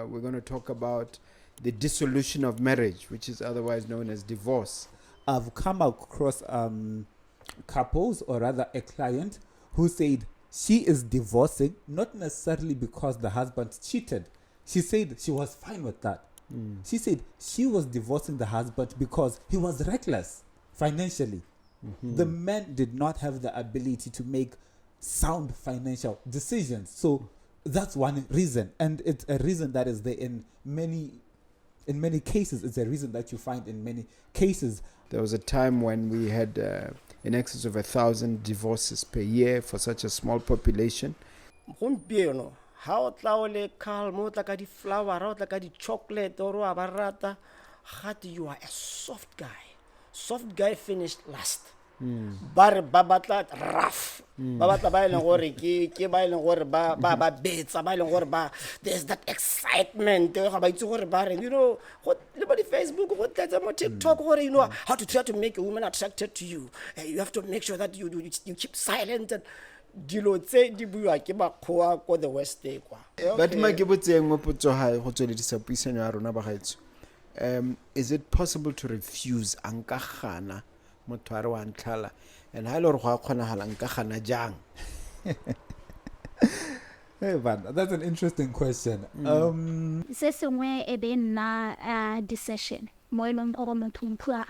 we're going to talk about the dissolution of marriage, which is otherwise known as divorce. I've come across couples, or rather a client, who said she is divorcing not necessarily because the husband cheated. She said she was fine with that. She said she was divorcing the husband because he was reckless financially. The man did not have the ability to make sound financial decisions. So that's one reason, and it's a reason that is there in many cases. It's a reason that you find in many cases. There was a time when we had in excess of 1,000 divorces per year for such a small population. Ha o tla o le calm, o tla ka di flower, o tla ka di chocolate, or wa ba rata, you are a soft guy. Soft guy finished last. Ba batla rough. Ba batla ba ileng gore ke ba ileng gore ba betsa, ba ileng gore ba there's that excitement. Ga ba itse gore ba reng, you know, le ba di Facebook, go tla mo TikTok gore, you know, how to try to make a woman attracted to you. You have to make sure that you keep silent and dilo tse di buiwa ke bakgoa ko the west kwa. But ma ke botseng mo potso ha go tsweledisa puisano ya rona ba gaetso. Is it possible to refuse anka gana motho a re wa ntlhala, and ha ile re go a kgonagala nka gana jang? Hey man, that's an interesting question. Se sengwe e be nna decision mo e leng gore motho o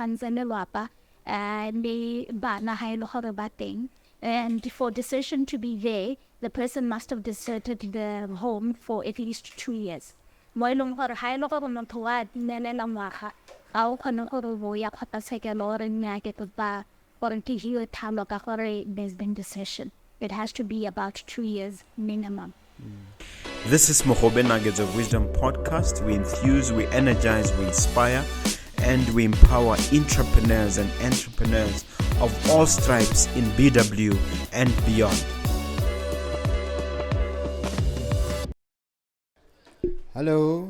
ntse lelapa le bana ha ile gore ba teng. And for decision to be there, the person must have deserted the home for at least 2 years. Mo e leng gore ha ile gore motho wa nelela ngwaga ga o kgone gore bo ya kgotlatshekelo gore nne a ke ba gore ke hiwe thalo ka gore there's been decision. It has to be about 2 years minimum. This is Mogobe Nuggets of Wisdom podcast. We enthuse, we energize, we inspire, and we empower entrepreneurs and entrepreneurs of all stripes in BW and beyond. Hello,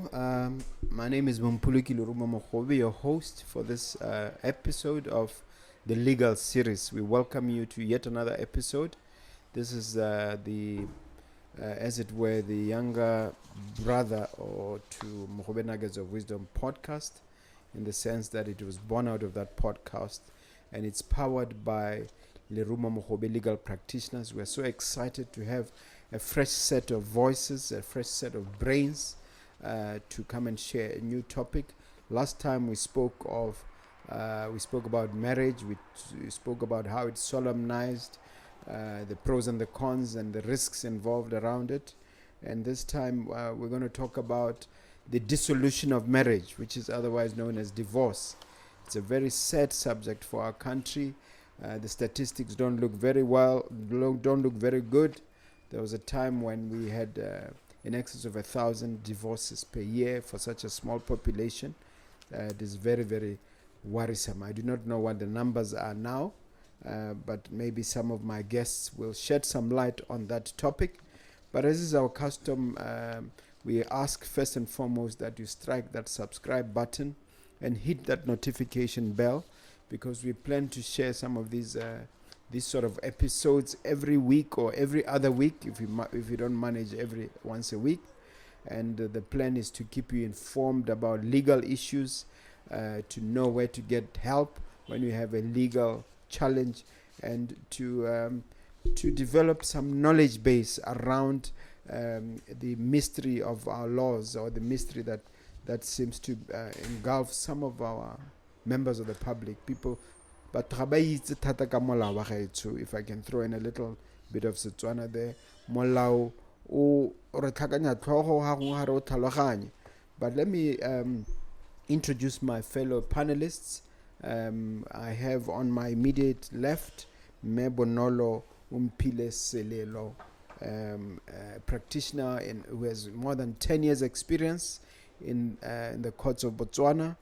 my name is Mompoloki Lerumo, your host for this episode of the legal series. We welcome you to yet another episode. This is as it were, the younger brother or to Mogobe Nuggets of Wisdom podcast, in the sense that it was born out of that podcast, and it's powered by Lerumo Mogobe legal practitioners. We're so excited to have a fresh set of voices, a fresh set of brains to come and share a new topic. Last time we spoke about marriage. We spoke about how it's solemnized, the pros and the cons and the risks involved around it. And this time we're going to talk about the dissolution of marriage, which is otherwise known as divorce. It's a very sad subject for our country. The statistics don't look very good. There was a time when we had in excess of 1,000 divorces per year for such a small population. It is very, very worrisome. I do not know what the numbers are now, but maybe some of my guests will shed some light on that topic. But as is our custom, we ask first and foremost that you strike that subscribe button and hit that notification bell, because we plan to share some of these sort of episodes every week or every other week, if you don't manage every once a week. And the plan is to keep you informed about legal issues, to know where to get help when you have a legal challenge, and to develop some knowledge base around the mystery of our laws, or the mystery that seems to engulf some of our members of the public, people. But if I can throw in a little bit of Setswana there, molao o re tlhakanya tlhogo ha go ha re o tlhaloganye. But let me introduce my fellow panelists. I have on my immediate left Bonolo Selelo, practitioner who has more than 10 years experience in the courts of Botswana,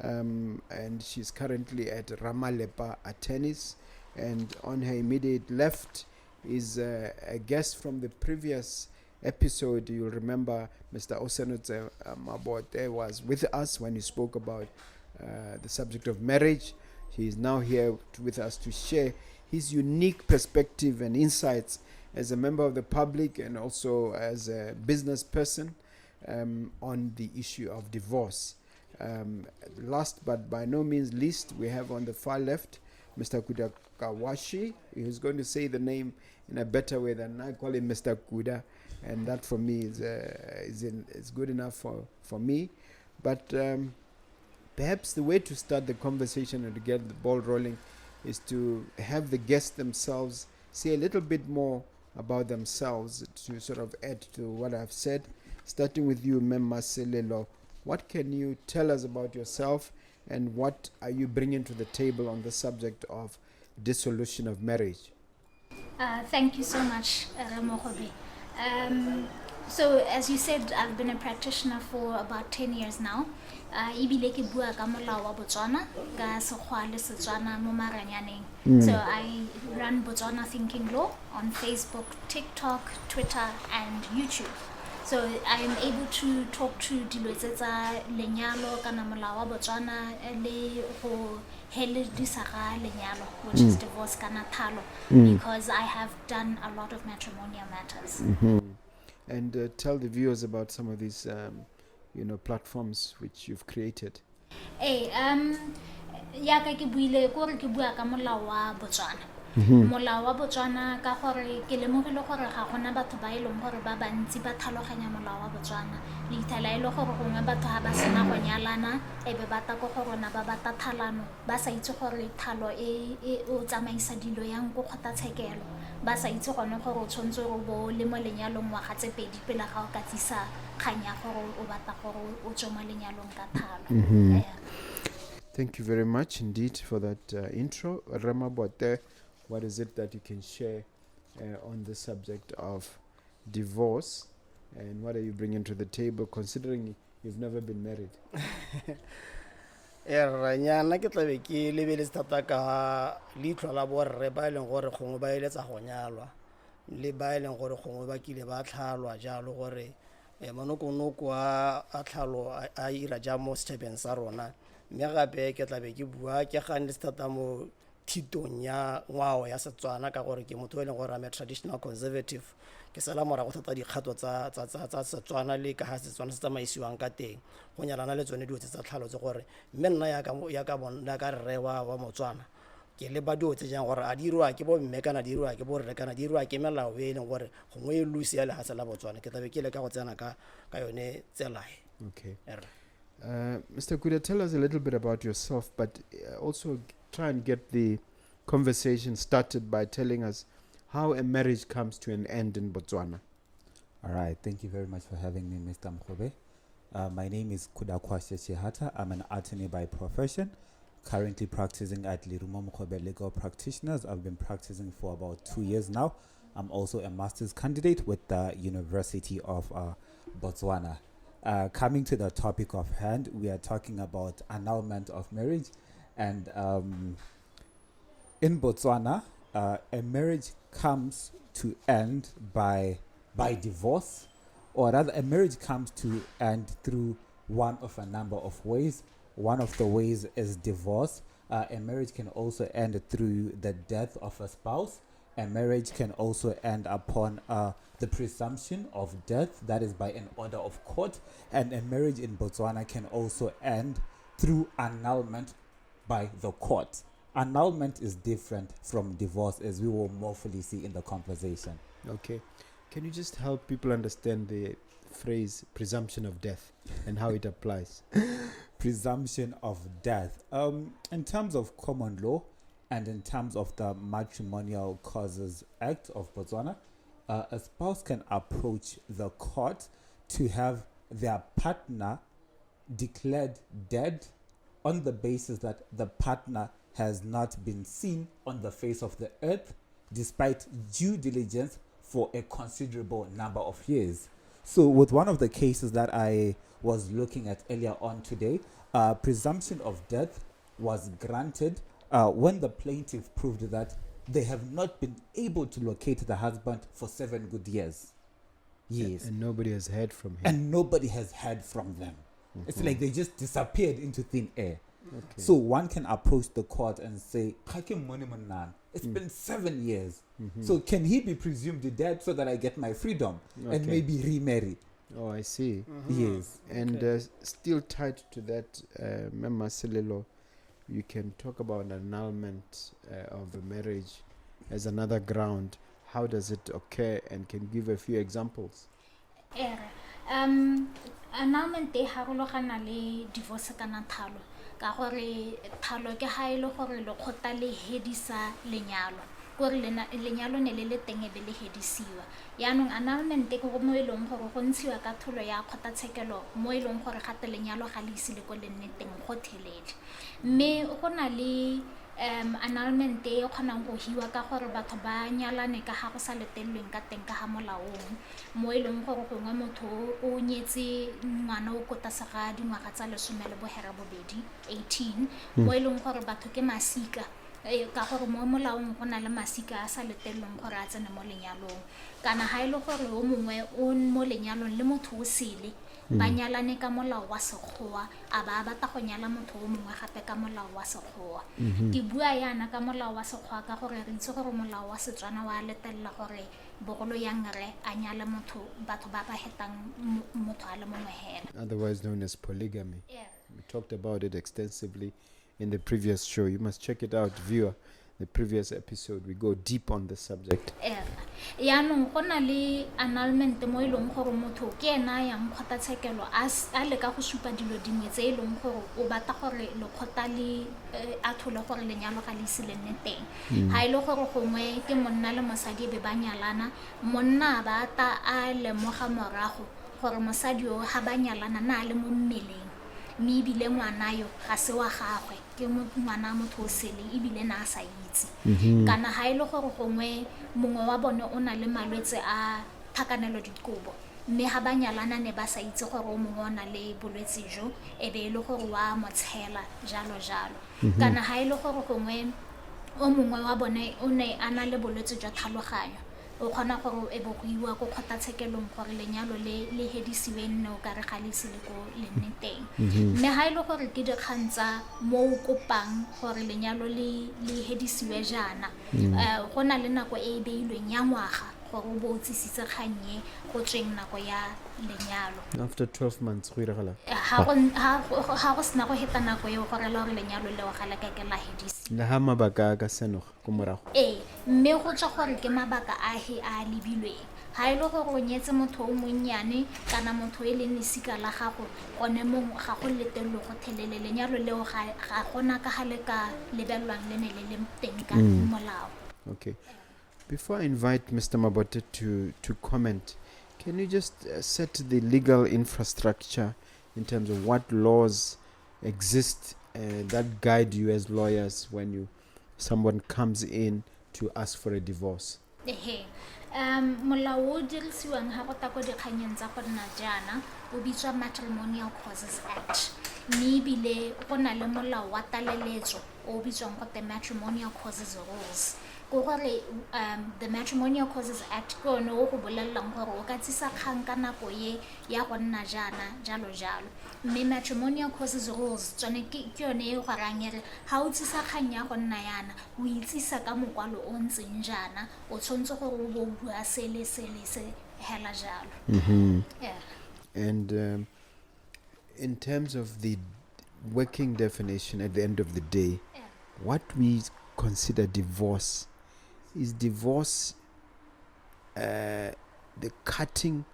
and she's currently at Ramalepa Attorneys. And on her immediate left is a guest from the previous episode. You'll remember Mr. Osenotse Mabote was with us when he spoke about the subject of marriage. He is now here with us to share his unique perspective and insights as a member of the public and also as a business person. on the issue of divorce. Last but by no means least, we have on the far left Mr. Kudakwashe, who's going to say the name in a better way than I call him Mr. Kuda, and that for me is good enough for me. But perhaps the way to start the conversation and to get the ball rolling is to have the guests themselves say a little bit more about themselves to sort of add to what I've said. Starting with you, Mem Maselelo, what can you tell us about yourself and what are you bringing to the table on the subject of dissolution of marriage? Thank you so much, Mogobe. So as you said, I've been a practitioner for about 10 years now. Ebile ke bua ka molao wa Botswana ka Sekgowa le Setswana mo maranyaneng. So I run Botswana Thinking Law on Facebook, TikTok, Twitter and YouTube. So I am able to talk to dilo tsa lenyalo kana molao wa Botswana le go heledisa ga lenyalo, which is divorce kana thalo, because I have done a lot of matrimonial matters. And tell the viewers about some of these platforms which you've created. Ya ka ke buile ko re ke bua ka molao wa Botswana. Molao wa Botswana ka gore ke lemogile gore ga gona batho ba ileng gore ba bantsi ba tlhaloganya molao wa Botswana. Le ithala ile gore gongwe batho ha ba sena go nyalana ebe ba ta go gore na ba bata thalano ba sa itse gore thalo e o tsamaisa dilo yang go kgota tshekelo. Ba sa itse gone gore o tshwantse go bo le mo lenyalong wa ga tse pedi pele ga o ka tsisa kganya gore o bata gore o tswe mo lenyalong ka thalo. Thank you very much indeed for that intro. Ramabote, what is it that you can share on the subject of divorce, and what are you bringing to the table considering you've never been married? Nyana ke tlabe ke lebeletse thata ka leitlho la borre ba ileng gore gongwe ba eletsa go nyalwa le ba ileng gore gongwe ba kile ba tlhalwa jalo gore manokonoko a tlhalo a ira ja mo setšhabeng sa rona. Mme gape ke tlabe ke bua ke gane thata mo thitong ya ngwao ya Setswana ka gore ke motho e leng gore I'm a traditional conservative. Ke sala morago thata dikgato tsa Setswana le ka ha Setswana se tsamaisiwang ka teng go nyalana le tsone dio tsa tlhalo tse gore mme nna ya ka bona ka rre wa Motswana ke le ba dio tse jang gore a dirwa ke bo mme kana dirwa ke bo rre kana dirwa ke melao e leng gore gongwe e lusi ya le hasa la Botswana ke tlabe ke le ka go tsena ka yone tselae. Okay. Mr. Kuda, tell us a little bit about yourself, but also try and get the conversation started by telling us how a marriage comes to an end in Botswana. All right, thank you very much for having me, Mr. Mogobe. My name is Kudakwashe Chihita. I'm an attorney by profession, currently practicing at Lerumo Mogobe Legal Practitioners. I've been practicing for about 2 years now. I'm also a master's candidate with the University of Botswana. Coming to the topic of hand, we are talking about annulment of marriage, and in Botswana, a marriage comes to end by divorce, or rather a marriage comes to end through one of a number of ways. One of the ways is divorce. A marriage can also end through the death of a spouse. A marriage can also end upon the presumption of death, that is by an order of court. And a marriage in Botswana can also end through annulment by the court. Annulment is different from divorce, as we will more fully see in the conversation. Okay. Can you just help people understand the phrase presumption of death and how it applies? Presumption of death. In terms of common law and in terms of the Matrimonial Causes Act of Botswana, a spouse can approach the court to have their partner declared dead on the basis that the partner has not been seen on the face of the earth despite due diligence for a considerable number of years. So with one of the cases that I was looking at earlier on today, presumption of death was granted when the plaintiff proved that they have not been able to locate the husband for 7 good years. Yes. And nobody has heard from him. And nobody has heard from them. Mm-hmm. It's like they just disappeared into thin air. Okay. So one can approach the court and say, it's been 7 years. Mm-hmm. So can he be presumed dead so that I get my freedom and maybe remarry? Oh, I see. Yes. And still tied to that, Mema Selelo, you can talk about annulment of a marriage as another ground. How does it occur, and can you give a few examples? Annulment e harologana le divorce kana thalo ka gore thalo ke ha ile gore le khota le hedisa lenyalo gore lenyalo ne le teng e be le hedisiwa yaanong annulment ke go mo eleng gore go ntshiwa ka tholo ya khota tshekelo mo eleng gore gate lenyalo ga le isile go le nne teng go thelele mme go na le annulment e kgonang go hiwa ka gore batho ba nyalane ka ga go sa letelelweng ka teng ka ga molaong mo eleng gore gongwe motho o nyetse ngwana o kotasega dingwaga tsa 18 mo eleng gore batho ke masika ka gore mo molaong go na le masika a sa letelelweng gore a tsene mo lenyalong kana ha ile gore o mongwe o mo lenyalong le motho o sele ba nyalane ka molao wa sekgowa a ba batla go nyala motho o mongwe gape ka molao wa sekgowa ke bua yana ka molao wa sekgowa ka gore re itse gore molao wa Setswana wa letella gore bogolo yang re a nyala motho batho ba ba hetang motho a le mongwe hela, Otherwise known as polygamy. We talked about it extensively in the previous show. You must check it out, viewer. The previous episode, we go deep on the subject. yaanong go na le annulment mo eleng gore motho ke ena yang khota tshekelo a le ka go supa dilo dingwe tse eleng gore o batla gore le khota le a thole gore lenyalo ga le isile nne teng ha ile gore gongwe ke monna le mosadi be ba nyalana monna ba ta a lemoga morago gore mosadi o ha ba nyalana na le mo mmeleng mme ebile ngwana yo ga se wa gagwe ke ngwana motho o sele ebile na a sa itse kana ha ile gore gongwe mongwe wa bone o na le malwetse a thakanelo dikobo mme ha ba nyalana ne ba sa itse gore o mongwe o na le bolwetse jo e be ile gore wa motshela jalo kana ha ile gore gongwe o mongwe wa bone o ne a na le bolwetse jwa tlhaloganyo o khona gore e bo go iwa go khota tshekelong gore lenyalo le hedisiwe nne o ka re ga le sile go le nne teng mme ha ile gore ke dikgantsa mo o kopang gore lenyalo le hedisiwe jana go na le nako e beilweng ya ngwaga gore o bo tsisitse kganye go tsweng nako ya lenyalo After 12 months, go iragala. ha go sna go heta nako eo gore la gore lenyalo le o gala ka ke la hedisi Le ha mabaka ka senoga go morago. mme go tswa gore ke mabaka a lebilweng ha ile gore o nyetse motho o monnyane kana motho e leng lesika la gago gone mongwe ga go letello go thelele lenyalo leo ga gona ka gale ka lebelwang le ne le le teng ka molao. Okay. Before I invite Mr. Mabote to comment, can you just set the legal infrastructure in terms of what laws exist that guide you as lawyers when someone comes in to ask for a divorce? Molao o dirisiwang ha go ta go dikganyeng tsa go nna jaana o bitswa Matrimonial Causes Act mme ebile go na le molao wa taleletso o bitswang go the Matrimonial Causes Rules go gore the Matrimonial Causes Act go no go bolelang gore o ka tsisa kgang ka nako ye ya go nna jaana jalo mme Matrimonial Causes Rules tsone ke yone e go rangere ha o tsisa kgang ya go nna yana o itsisa ka mokwalo o ntseng jaana o tshwantse gore o bo bua sele se hela jalo. And in terms of the working definition at the end of the day, what we consider divorce is divorce the cutting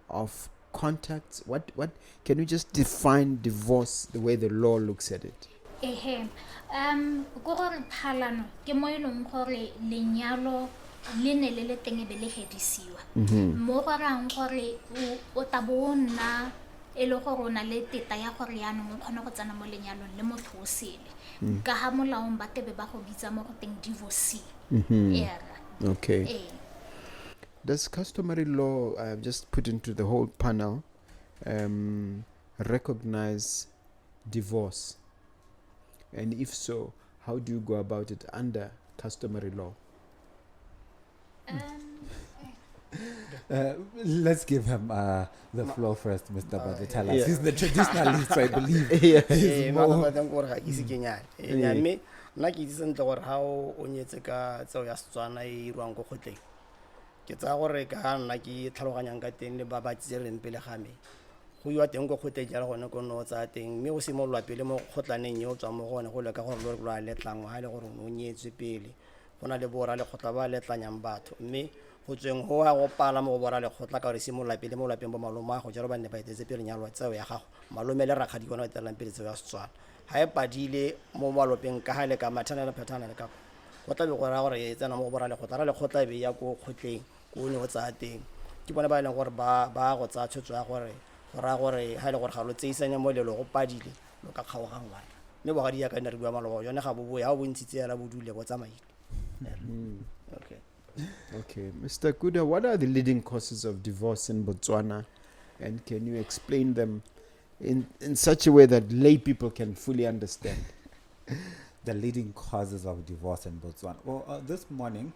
of contacts. What can you just define divorce the way the law looks at it? Go gore phalano ke mo eleng gore lenyalo le ne le teng e be le hedisiwa mo go rang gore o tabona e le gore o na le teta ya gore yaanong o kgona go tsena mo lenyalong le motho o sele ka ha molaong ba tebe ba go bitsa mo go teng divorce. Okay. Does customary law, just put into the whole panel, recognize divorce? And if so, how do you go about it under customary law? Let's give him the floor first, Mr. Bade. Tell us. He's the traditionalist, I believe. Nna ke itse sentle gore ha o nyetse ka tseo ya Setswana e irwang go kgotleng ke tsaya gore ka nna ke tlhaloganyang ka teng le ba ba tsereng pele ga me go iwa teng ko kgote jalo gone ko no tsa teng mme o simolola pele mo kgotlaneng yo tswa mo gone go le ka gore lo a letlang ha le gore o nyetswe pele go na le bora le khotla ba letlanyang batho mme go tsweng go a go pala mo bora le khotla ka re simolola pele mo lapeng bo maloma go jalo ba ne ba itse pele nyalo tseo ya gago malome le rakgadi bona ba telang pele tseo ya Setswana ha e padile mo malopeng ka ha le ka mathana le phathana le ka go tla be go ra gore e tsena mo bora le khotla le khotla be ya go khotleng ko ne o tsa teng ke bona ba ile gore ba go tsa tshotso ya gore ra gore ha ile gore ga lo tseisanya mo le lo go padile lo ka kgaogangwa mme bogadi ya ka nna re bua maloba yone ga bo ya bo ntshitse ya la bodule bo tsamaile. Okay. Okay, Mr. Kuda, what are the leading causes of divorce in Botswana, and can you explain them in such a way that lay people can fully understand? The leading causes of divorce in Botswana. Well, this morning,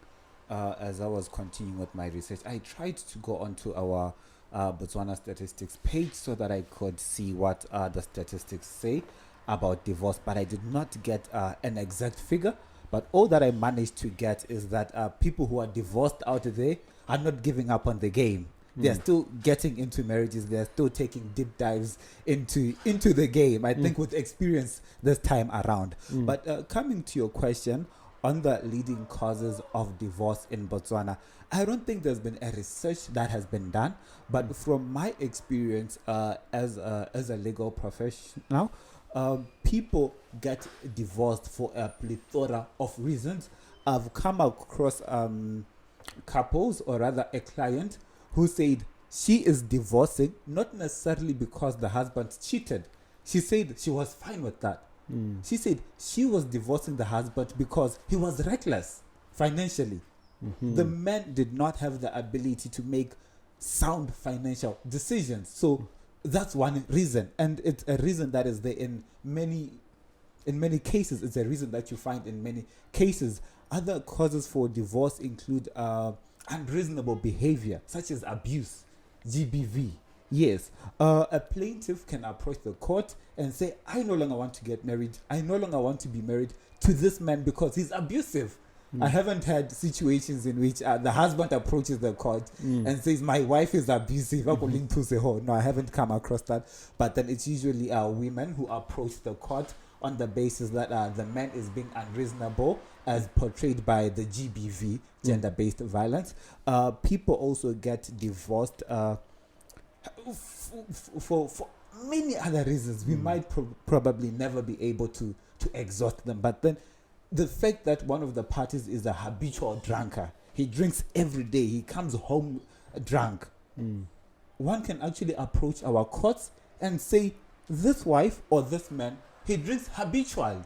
as I was continuing with my research, I tried to go onto our Botswana statistics page so that I could see what the statistics say about divorce, but I did not get an exact figure. But all that I managed to get is that people who are divorced out there are not giving up on the game. They're still getting into marriages. They're still taking deep dives into the game, I think, with experience this time around. But coming to your question on the leading causes of divorce in Botswana, I don't think there's been a research that has been done. But from my experience as a legal professional, people get divorced for a plethora of reasons. I've come across couples, or rather a client, who said she is divorcing not necessarily because the husband cheated. She said she was fine with that. She said she was divorcing the husband because he was reckless financially. The man did not have the ability to make sound financial decisions. So that's one reason, and it's a reason that is there in many cases. It's a reason that you find in many cases. Other causes for divorce include unreasonable behavior, such as abuse, GBV. Yes, a plaintiff can approach the court and say, I no longer want to get married. I no longer want to be married to this man because he's abusive. I haven't had situations in which the husband approaches the court and says, my wife is abusive. No, I haven't come across that. But then it's usually women who approach the court on the basis that the man is being unreasonable, as portrayed by the GBV, gender-based violence. People also get divorced for many other reasons. We might probably never be able to exhaust them. But then the fact that one of the parties is a habitual drunkard, he drinks every day, he comes home drunk, one can actually approach our courts and say, this wife or this man, he drinks habitual,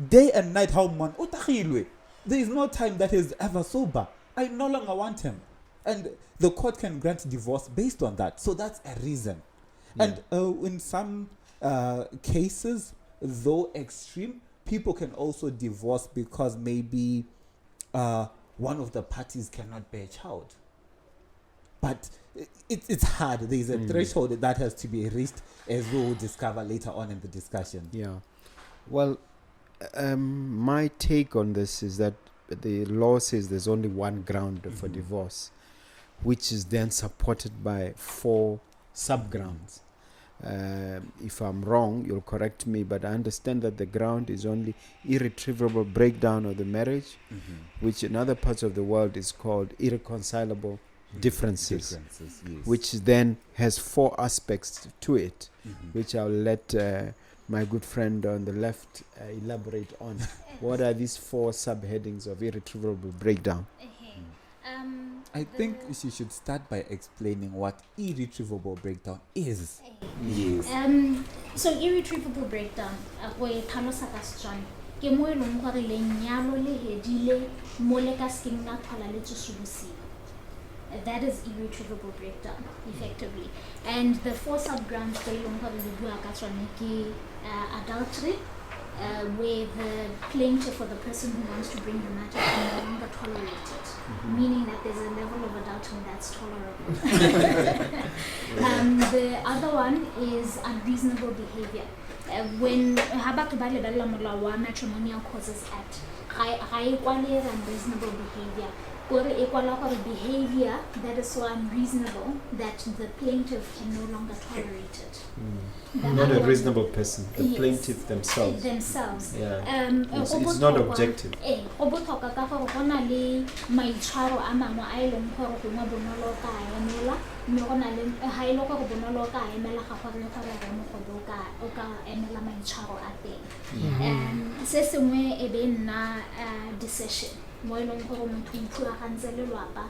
day and night. How man? There is no time that he is ever sober. I no longer want him, and the court can grant divorce based on that. So that's a reason. And in some cases, though extreme, people can also divorce because maybe one of the parties cannot bear a child. But it's hard. There's a threshold that has to be reached, as we will discover later on in the discussion. Yeah. Well, my take on this is that the law says there's only one ground for divorce, which is then supported by 4 sub-grounds. If I'm wrong, you'll correct me, but I understand that the ground is only irretrievable breakdown of the marriage, which in other parts of the world is called irreconcilable differences, yes. which then has 4 aspects to it, which I'll let my good friend on the left elaborate on. What are these 4 subheadings of irretrievable breakdown? I think she should start by explaining what irretrievable breakdown is. Yes. So irretrievable breakdown, go e tlhalosa ka Setswana ke mo e leng gore lenyalo le hedile mo le ka sking na thola le tsosolosiwa. That is irretrievable breakdown, effectively. And the 4 sub-grounds tse e leng gore le bua ka tsone ke adultery, where the plaintiff or the person who wants to bring the matter can no longer tolerate it, meaning that there's a level of adultery that's tolerable. The other one is unreasonable behavior. When Habak Balibella Mulawa Matrimonial Causes Act, I unreasonable behavior. gore e kwala gore behavior that is so unreasonable that the plaintiff can no longer tolerate it. Not a reasonable person, the Yes. plaintiff themselves. Yeah. It's not objective. Go botlhokwa ka gore go na le maitshwaro a mangwe a e leng gore gongwe Bonolo ka a emela, mme go na le ga e le gore Bonolo ka a emela ga gore Lerumo Mogobe o ka emela maitshwaro a teng. Se sengwe e be nna decision mo e leng gore motho o thulagantse lelapa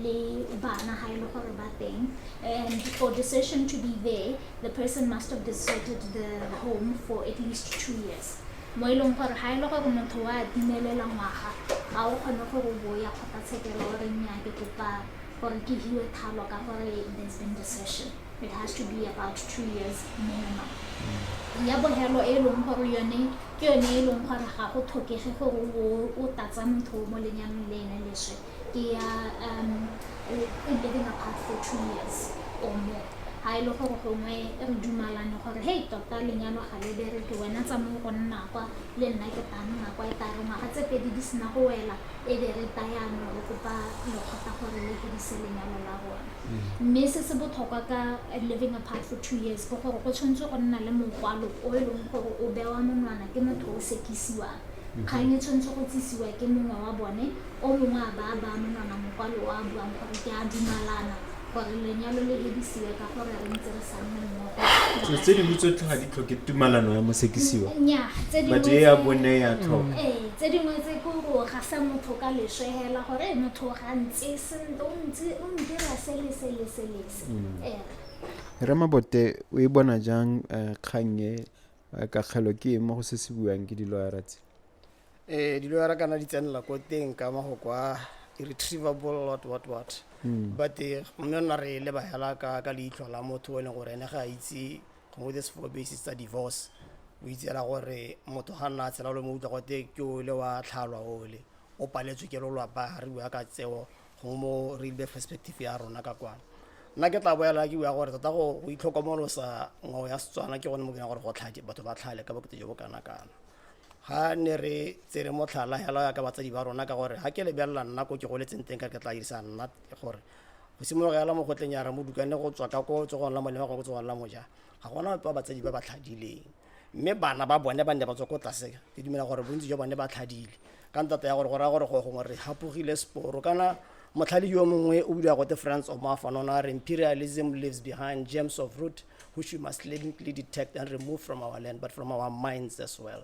le bana ha e le gore ba teng, and for decision to be there, the person must have deserted the home for at least 2 years. Mo e leng gore ha e le gore motho wa timelela ngwaga ga o kgone gore o bo ya kgotlatshekelo gore nnyaa ke kopa gore ke hiwe thalo ka gore there's been decision. It has to be about 2 years minimum. Ya bohelo e leng gore yone ke yone e leng gore ga go tlhokege gore o tatsa motho mo lenyalong le ene leswe ke ya living apart for 2 years or more. Ha e le gore gongwe re dumalane gore hey tota lenyalo ga le bereke wena tsa mo go nna kwa le nna ke tla nna kwa e tare ngwaga tse pedi di sena go wela e be re tayano re kopa le kgota gore le hedise lenyalo la rona. Mme se se botlhokwa ka living apart for 2 years ke gore go tshwanetse go nna le mokwalo o e leng gore o bewa monwana ke motho o sekisiwang. Kgang e tshwanetse go tsisiwa ke mongwe wa bone o mongwe a ba monwana mokwalo o a buang gore ke a dumalana gore lenyalo le hedisiwe ka gore re ntse re sa nne mmogo. So tse dingwe tsotlhe ga di tlhoke tumalano ya mosekisiwa, Nnyaa, tse but dingwe e ya bone ya tlhoka. tse dingwe tse ke go ga sa motho ka leswe hela gore motho ga ntse sentle o ndira se le se. Re Mabote o e bona jang kgang e ka kgelo ke mo go se se buang ke di-lawyer tse? Di-lawyer kana di tsenela ko teng ka mago kwa irretrievable what but mme re le ba hela ka leitlho la motho o leng gore ene ga itse go this for basis tsa divorce o itse la gore motho ga nna tsela le mo utla go te ke o le wa tlhalwa ole o paletswe ke lolapa re bua ka tseo go mo real perspective ya rona ka kwana. Nna ke tla boela ke bua gore tota go itlhokomolosa ngwao ya Setswana ke gone mo ke gore go tlhaje batho ba tlhale ka bokete jo bo kana-kana. Ha ne re tsere motlhala hela ya ka batsadi ba rona ka gore ha ke le bjalla nna ko ke go letseng teng ka ke tla irisa nna gore go simologa yala mo gotleng ya ra mo dukane go tswa ka ko tsogong la molema go tsogong la moja ga gona ba batsadi ba ba tlhadileng, mme bana ba bone ba ne ba tswa ko tlase ke dumela gore bontsi jwa bone ba tlhadile ka ntata ya gore go ra gore go gongwe re hapogile sporo kana motlhali yo mongwe o bua go the friends of mafanona re imperialism leaves behind gems of root which we must leniently detect and remove from our land but from our minds as well.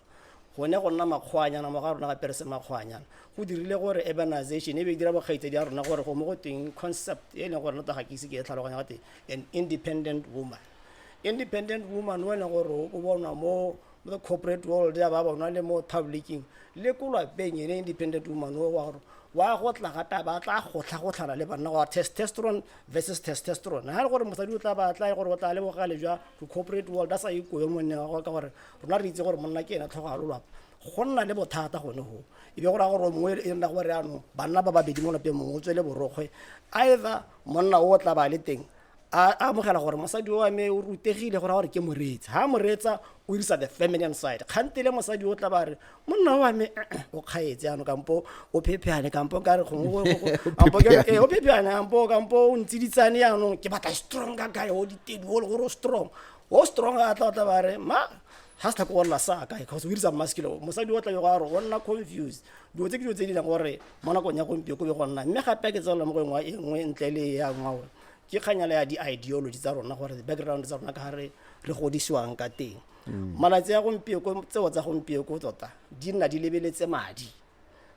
Gone go nna makgwanyana mo ga rona ga perese makgwanyana go dirile gore urbanization e be dira bokgaitse di a rona gore go mo go teng concept e leng gore nna ga ke ise ke tlhaloganya gate an independent woman o leng gore o bona mo the corporate world ya ba bona le mo publicing le kulwa peng ene independent woman o wa go tla gata ba tla go tlhagotla le bana wa testosterone versus testosterone ha gore mosadi o tla ba tla gore o tla le bogale jwa to corporate world da sa iko yo monna go ka gore rona re itse gore monna ke ena tlhoga lolwa go nna le bothata gone go e be gore gore mongwe e nna gore ano bana ba babedi mo lapeng mongwe o tswele borogwe either monna o tla ba le teng a mogela gore mosadi o ame o rutegile gore ke moretsa ha moretsa o irisa the feminine side khantile mosadi o tla ba re monna wa me o kgaetse ano kampo o phepheane kampo ka re go ampo ke o phepheane kampo o ntsiditsane ano ke batla strong guy o ditedi o le gore strong a tla ba re ma ha sta go la sa ka because o irisa masculine mosadi o tla go a re nna confused do tse ke di gore mona go nya go mpio go be go nna mme gape ke tsela mo go engwe ntle le ya ngwao ke khanyala ya di-ideology tsa rona gore the background tsa rona ka gare re godisiwang ka teng malatsi ya gompieko tseo tsa gompieko tota di nna di lebeletse madi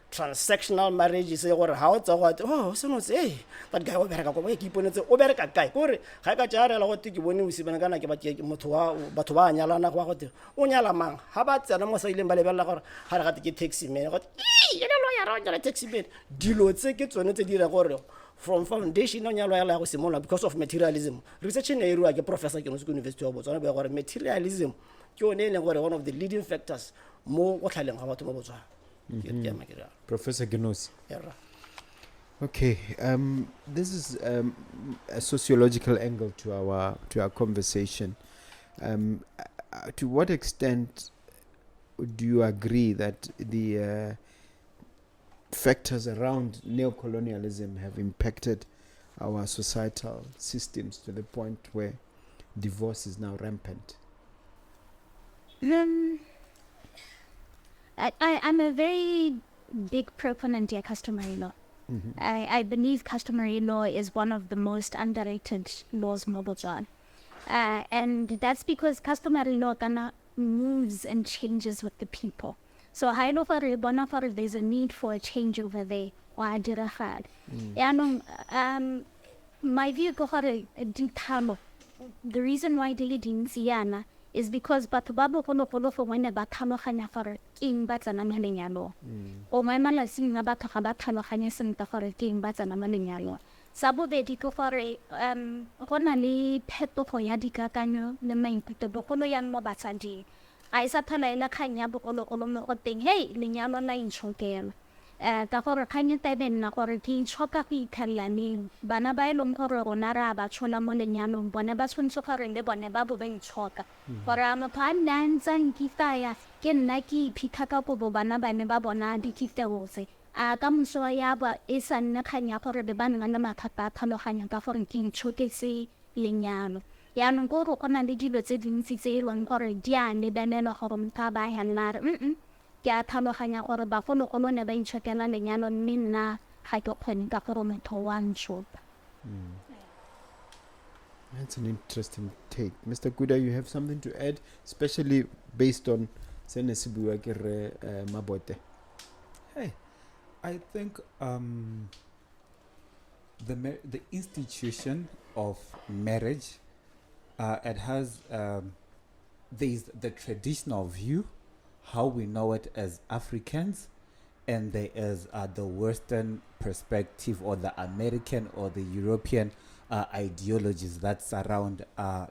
transactional marriage se gore ha o tsa go Osenotse that guy o bereka go ke iponetse o bereka kae gore ga ka tjarela go ke bone o sibana kana ke ba ke motho wa batho ba nyalana go go te o nyala mang ha ba tsena mo sa ileng ba lebella gore ga re gate ke taxi man go ene lo ya ra taxi man dilo tse ke tsone tse di ra gore from foundation on yalo ya go simola because of materialism research in area ke professor ke no se university of Botswana ba gore materialism ke one le gore one of the leading factors mo go tlhaleng ga batho mo Botswana. Professor Genosi. Okay, this is a sociological angle to our conversation. To what extent do you agree that the factors around neocolonialism have impacted our societal systems to the point where divorce is now rampant? I'm a very big proponent of customary law. I believe customary law is one of the most underrated laws in Botswana. And that's because customary law kinda moves and changes with the people. So I know for there's a need for a change over there. My view the reason why they didn't is because batho ba bogologolo for when ba tlhaloganya gore keng ba tsena mo lenyalong o mo malatsing a batho ga ba tlhaloganye sentle gore keng ba tsena mo lenyalong sa bobedi ke gore go na le phetogo ya dikakanyo le maikutlo bogolo yang mo batsading a isa tlhola e le kgang ya bogologolo mo go teng hey lenyalo la intshokela ka gore kgang e tabe nna gore ke itshoka go itlhelela neng bana ba e leng gore rona ra ba tshola mo lenyalong bone ba tshwanetse gore le bone ba bo ba itshoka gore a motho a nna ntse nkitaya ke nna ke iphika ka kobo bana ba me ba bona dikitebotse a ka moso ya ba e sa nne kgang ya gore be ba nna le mathata a tlhaloganya ka gore ke itshoketse lenyalo yaanong ko go na le dilo tse dintsi tse e leng gore di a lebelela gore motho a ba helela re ke a tlhaloganya gore bagologolo ne ba itshokela lenyalo mme nna ga ke kgone ka gore motho wa ntshopa. That's an interesting take. Mr. Kuda, you have something to add, especially based on Senesibu Mabote? Hey, I think the institution of marriage, it has there's the traditional view, how we know it as Africans, and there is the Western perspective or the American or the European ideologies that surround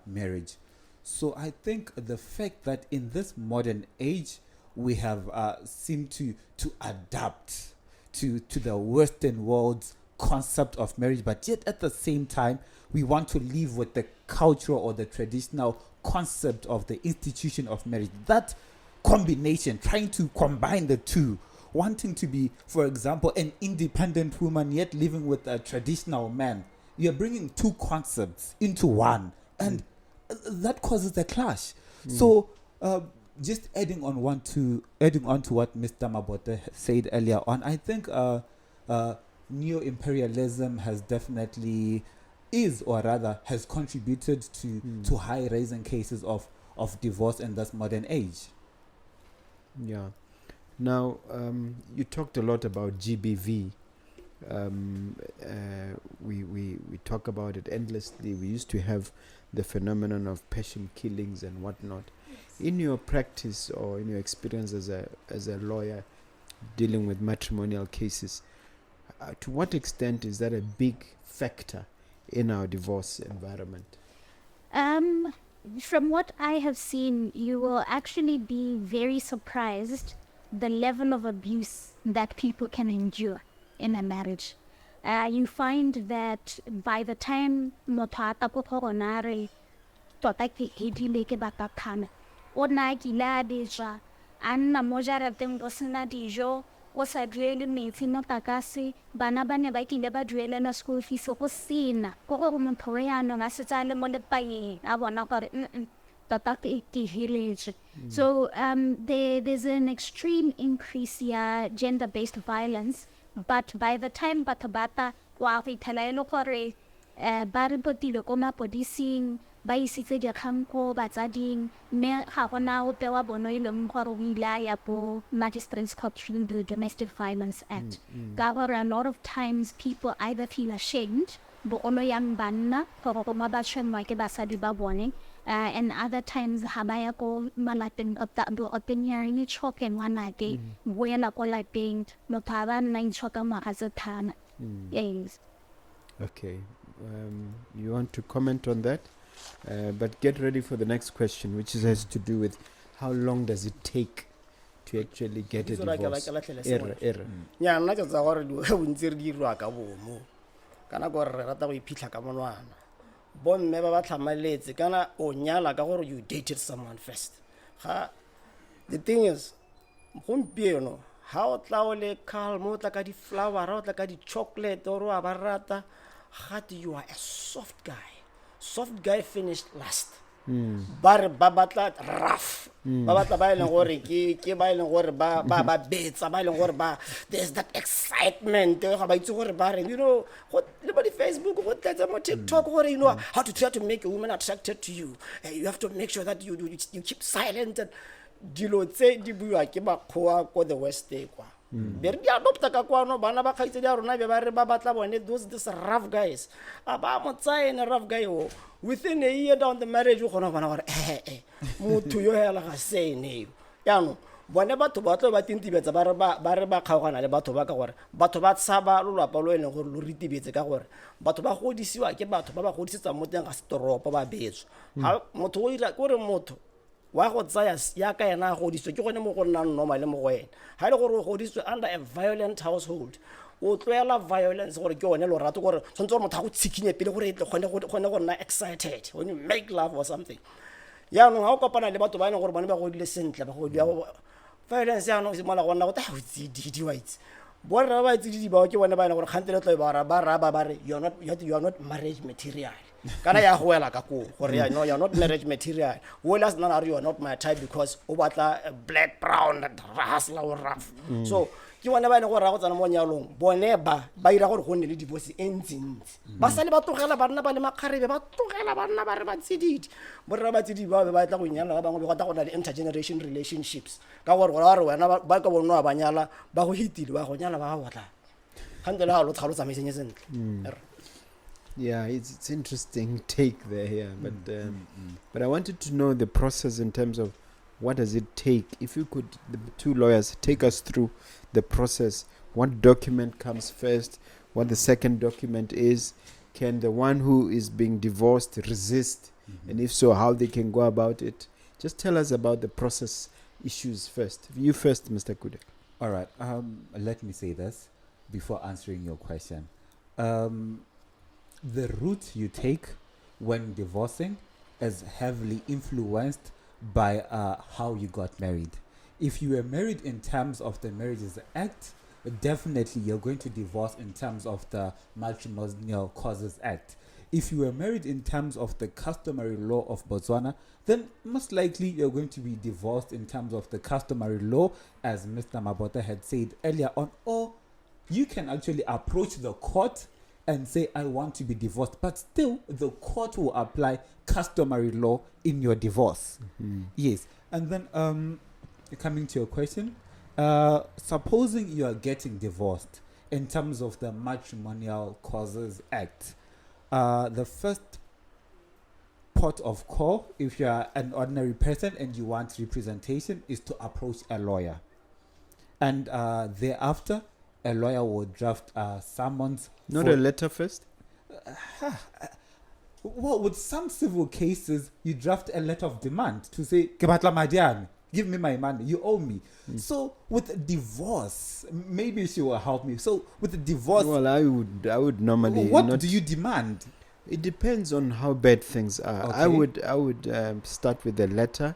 marriage. So I think the fact that in this modern age we have seemed to adapt to the Western world's concept of marriage, but yet at the same time we want to live with the cultural or the traditional concept of the institution of marriage. That combination, trying to combine the two, wanting to be, for example, an independent woman yet living with a traditional man. You're bringing two concepts into one, and that causes a clash. So just adding on to what Mr. Mabote said earlier on, I think neo-imperialism has definitely has contributed to high raising cases of divorce in this modern age. Yeah. Now, you talked a lot about GBV. We talk about it endlessly. We used to have the phenomenon of passion killings and whatnot. Yes. In your practice or in your experience as a lawyer dealing with matrimonial cases, to what extent is that a big factor in our divorce environment? From what I have seen, you will actually be very surprised the level of abuse that people can endure in a marriage. You find that by the time motata po koronare tota ke hedile ke batathana o na ke la deja anna mojara teng go sena dijo o sa duele metsi no takase bana ba ne ba kile ba duele na school fees go sena go go motho ya no ga se tsale mo le paeng a bona gore tota ke hiletse. So there's an extreme increase here gender-based violence, but by the time bata wa fitela eno gore ba re potile ko mapodising ba isitse dikgang ko batsading mme ga gona o pewa bono ile mo gore o ile ya po magistrates court through the Domestic Violence Act. A lot of times people either feel ashamed bo ono yang banna gore go mabatshwenwa ke basadi ba bone, and other times ha ba ya ko malapeng of opinion choken wana ke boela ko lapeng motho a ba nna itshoka magatsethana. Yes. Okay. You want to comment on that? But get ready for the next question, which has to do with how long does it take to actually get a divorce? Yeah, nna ke tsa gore bontsi re dirwa ka bomo kana gore re rata go iphitlha ka monwana bomme ba ba tlhamaletse kana o nyala ka gore you dated someone first. The thing is gompieno ha o tla o le calm o tla ka di-flower o tla ka di-chocolate or wa ba rata gate you are a soft guy finished last ba re ba batla rough ba batla ba e leng gore ke ba e leng gore ba betsa ba e leng gore ba there's that excitement ga ba itse gore ba reng you know le ba di-Facebook go tlatsa mo TikTok gore you know how to try to make a woman attracted to you. You have to make sure that you keep silent and dilo tse di buiwa ke bakgoa ko the west kwa be re di adopta ka kwano bana ba kgaitse di a rona be ba re ba batla bone those rough guys a ba mo tsayene rough guy within a year down the marriage o gona bona gore motho yo hela ga sene yano bone batho ba tlo ba tintibetsa ba re ba kgaogana le batho ba ka gore batho ba tsaba lolapa lo ene gore lo ritibetse ka gore batho ba godisiwa ke batho ba godisetsa mo teng ga storopo ba betswa ha motho o ira gore motho wa go tsaya ya ka yena go godiswa ke gone mo go nna normal le mo go wena ha ile gore go godiswa under a violent household o tloela violence gore ke one lo rato gore tsontse gore motho a go tshikinye pele gore gone go nna excited when you make love or something ya no ha o kopana le batho ba ene gore bone ba godile sentle ba godi violence ya no se mola go nna go ta go tsididi white borra ba tsididi ba ke bone ba ene gore khantele tlo ba re you are not marriage material kana ya goela ka ko gore you know you are not marriage material well as none are you are not my type because o batla black brown hustler or rough so ke bone ba ene gore ra go tsana mo nyalong bone ba ira gore go nne le divorce entsints ba sale ba tlogela banna ba le makgarebe ba tlogela banna ba re ba tsididi borra ba tsididi ba tla go nyala ba bangwe ba go na le intergeneration relationships ka gore wena ba ka bona ba nyala ba go hitile ba go nyala ba ga botla khandela ha lo tlhalo tsamaiseng sentle. Yeah, it's interesting take there, yeah. But I wanted to know the process in terms of what does it take. If you could, the two lawyers, take us through the process. What document comes first? What the second document is? Can the one who is being divorced resist? And if so, how they can go about it? Just tell us about the process issues first. You first, Mr. Kuda. All right. Let me say this before answering your question. The route you take when divorcing is heavily influenced by how you got married. If you were married in terms of the Marriages Act, definitely you're going to divorce in terms of the Matrimonial Causes Act. If you were married in terms of the customary law of Botswana, then most likely you're going to be divorced in terms of the customary law, as Mr. Mabote had said earlier on, or you can actually approach the court and say, I want to be divorced, but still the court will apply customary law in your divorce. Yes. And then coming to your question, supposing you are getting divorced in terms of the Matrimonial Causes Act, the first port of call, if you are an ordinary person and you want representation, is to approach a lawyer. And thereafter, a lawyer will draft summons. Not a letter first? Well, with some civil cases, you draft a letter of demand to say, "Ke batla madiane, give me my money, you owe me." So with divorce, maybe she will help me. So with the divorce, well, I would normally. What do you demand? It depends on how bad things are. Okay. I would start with a letter,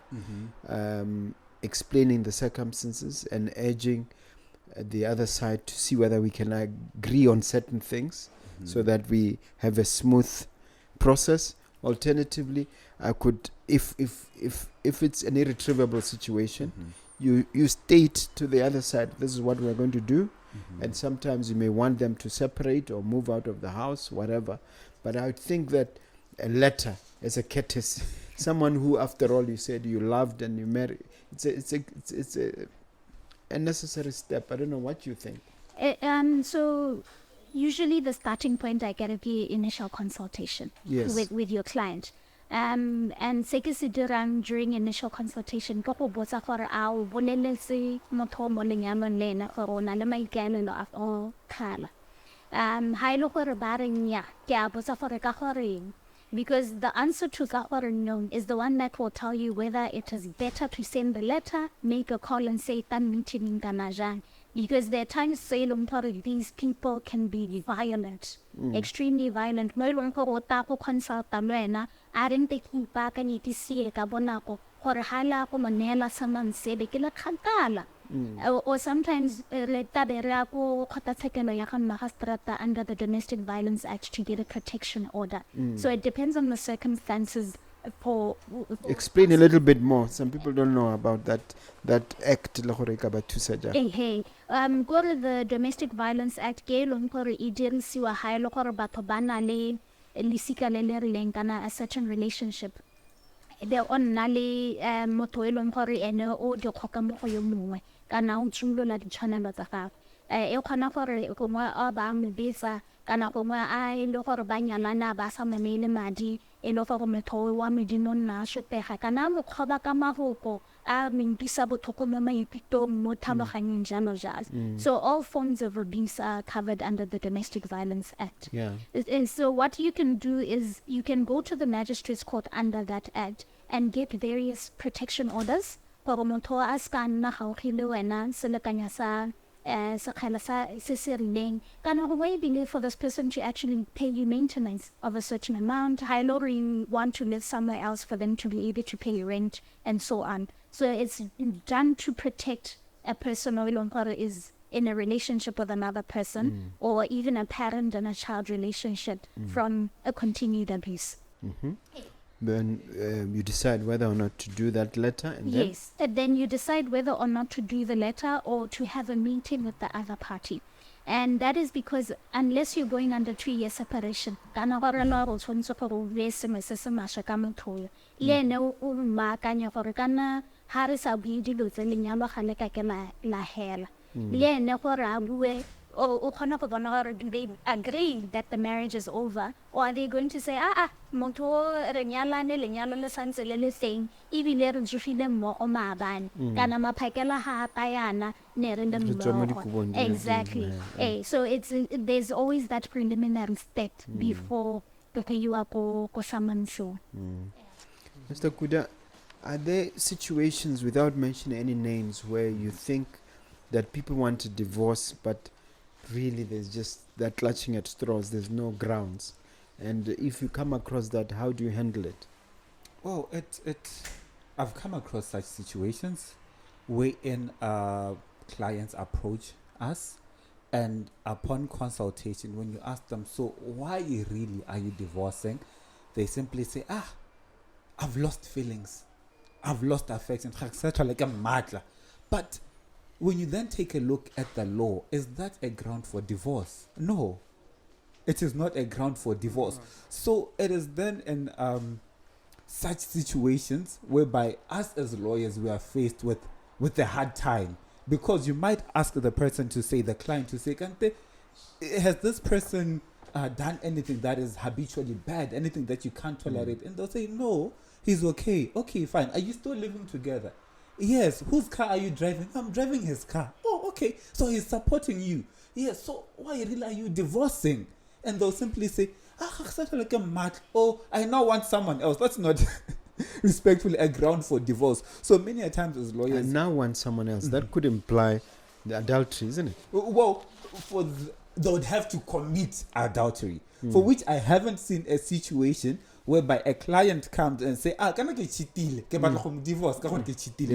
explaining the circumstances and urging the other side to see whether we can agree on certain things, so that we have a smooth process. Alternatively, I could, if it's an irretrievable situation, you state to the other side, this is what we're going to do, and sometimes you may want them to separate or move out of the house, whatever. But I would think that a letter as a courtesy, someone who, after all, you said you loved and you married, it's a necessary step. I don't know what you think. So usually the starting point I get to be initial consultation with your client. And se ke se dirang during initial consultation go go botsa gore a o boleletse motho mo lenyalong le ena gore o na le maikaelelo a o khala. Ha ile gore ba reng ya ke a botsa gore ka goreng, because the answer to ka gore no is the one that will tell you whether it is better to send the letter, make a call and say tan meeting kana jang. Because there are times say these people can be violent, extremely violent. Mo ilong go ta go consult lwena a reng te kupa ka niti sie ka bonako gore hala go monela sa mansebe ke le kgakala Or sometimes under the Domestic Violence Act to get a protection order. So it depends on the circumstances. Explain a little bit more. Some people don't know about that act. Go to the Domestic Violence Act ke leng gore e dirisiwa ha ile gore batho ba na le lesika le le rileng kana a certain relationship. They on na le motho e leng gore ene o di khoka mo go yo mongwe kana o tsholola ditshwanelo tsa gagwe. E khona gore go mo a ba mbisa kana go mo a ile gore ba nyalana ba sa memele madi e lo fa go metho wa medino nna shotega kana mo khoba ka mafoko a mentisa bothoko mo maipitong mo thamaganyeng jalo jalo. So all forms of abuse are covered under the Domestic Violence Act. Yeah. And so what you can do is you can go to the magistrate's court under that act and get various protection orders. Gore motho a ska nna gaogile wena selekanya sa sekgala sa se se rileng kana go ebile for this person to actually pay you maintenance of a certain amount. High lower you want to live somewhere else for them to be able to pay rent and so on. So it's done to protect a person who is in a relationship with another person or even a parent and a child relationship from a continued abuse. Then you decide whether or not to do that letter, and yes, and then you decide whether or not to do the letter or to have a meeting with the other party. And that is because unless you're going under 2-year separation, kana gore lo go tshwantse gore o be se se masha ka motho le ene o maakanya gore kana ha re sa bue dilo tse lenyalo ga le ka ke la hela le ene gore a bue o khona go bona gore do they agree that the marriage is over, or are they going to say motho re nyalane lenyalo le santse le le teng ebile re jofile mo o maabane kana maphakela ha tayana ne re ndemlo. Exactly. So there's always that preliminary step before you are go summon show. Mr. Kuda, are there situations, without mentioning any names, where you think that people want to divorce but really there's just that clutching at straws, there's no grounds? And if you come across that, how do you handle it? Well, I've come across such situations wherein clients approach us, and upon consultation, when you ask them, so why really are you divorcing? They simply say, I've lost feelings, I've lost affection, like a matla. But when you then take a look at the law, is that a ground for divorce? No, it is not a ground for divorce. So it is then in such situations whereby us as lawyers, we are faced with a hard time, because you might ask the person to say, the client to say, Kante, has this person done anything that is habitually bad, anything that you can't tolerate? And they'll say, no, he's okay. Okay, fine. Are you still living together? Yes. Whose car are you driving? I'm driving his car. Oh, okay. So he's supporting you. Yes. So why really are you divorcing? And they'll simply say, oh, I now want someone else. That's not respectfully a ground for divorce. So many a times as lawyers, I now want someone else. That could imply the adultery, isn't it? Well, they would have to commit adultery, for which I haven't seen a situation whereby a client comes and say, can I get chitile? Divorce?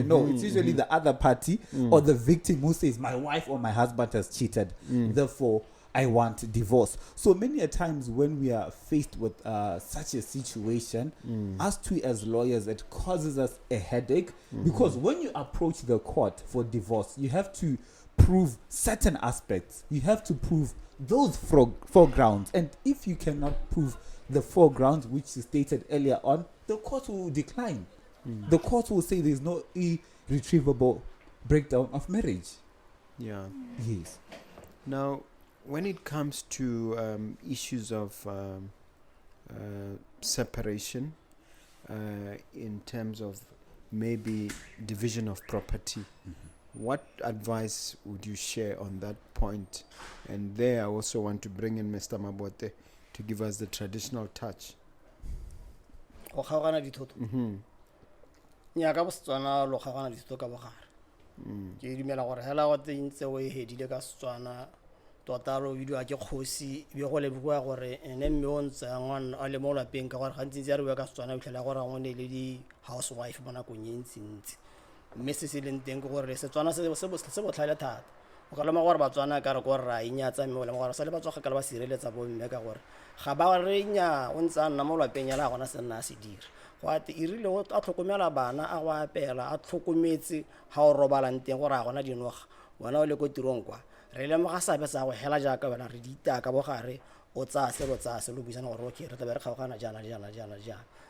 No, it's usually the other party or the victim who says, my wife or my husband has cheated, therefore I want divorce. So many a times when we are faced with such a situation, us two as lawyers, it causes us a headache, because when you approach the court for divorce, you have to prove certain aspects. You have to prove those foregrounds, and if you cannot prove the foregrounds which you stated earlier on, the court will decline. The court will say there's no irretrievable breakdown of marriage. Yeah. Yes. Now, when it comes to issues of separation, in terms of maybe division of property, what advice would you share on that point? And there I also want to bring in Mr. Mabote to give us the traditional touch. Go kgaogana dithoto nya ka Botswana lo kgaogana dithoto ka bogare ke dumela gore hela wa tsentse o e hedile ka Setswana totaro video a ke kgosi be go le bua gore ene mme o ntse ngwana a le mo lapeng ka gore gantsi tse re bua ka Setswana o tlhela gore ngone le di housewife bona go nyentsi. mme se se leng teng ke gore Setswana se botlhale thata o ka lema gore Batswana ka re ko ra inyatsa mme o lema gore sa le Batswana ka le ba sireletsa bo mme ka gore ga ba re nya o ntse a nna mo lapeng ya la gona se nna a se dira go ate e rile go a tlhokomela bana a go apela a tlhokometse ga o robalang teng gore a gona dinoga wena o le ko tirong kwa re lemoga sabe sa go hela jaaka wena re di itaka bogare o tsaya se lo buisana gore okay re tla be re kgaogana jana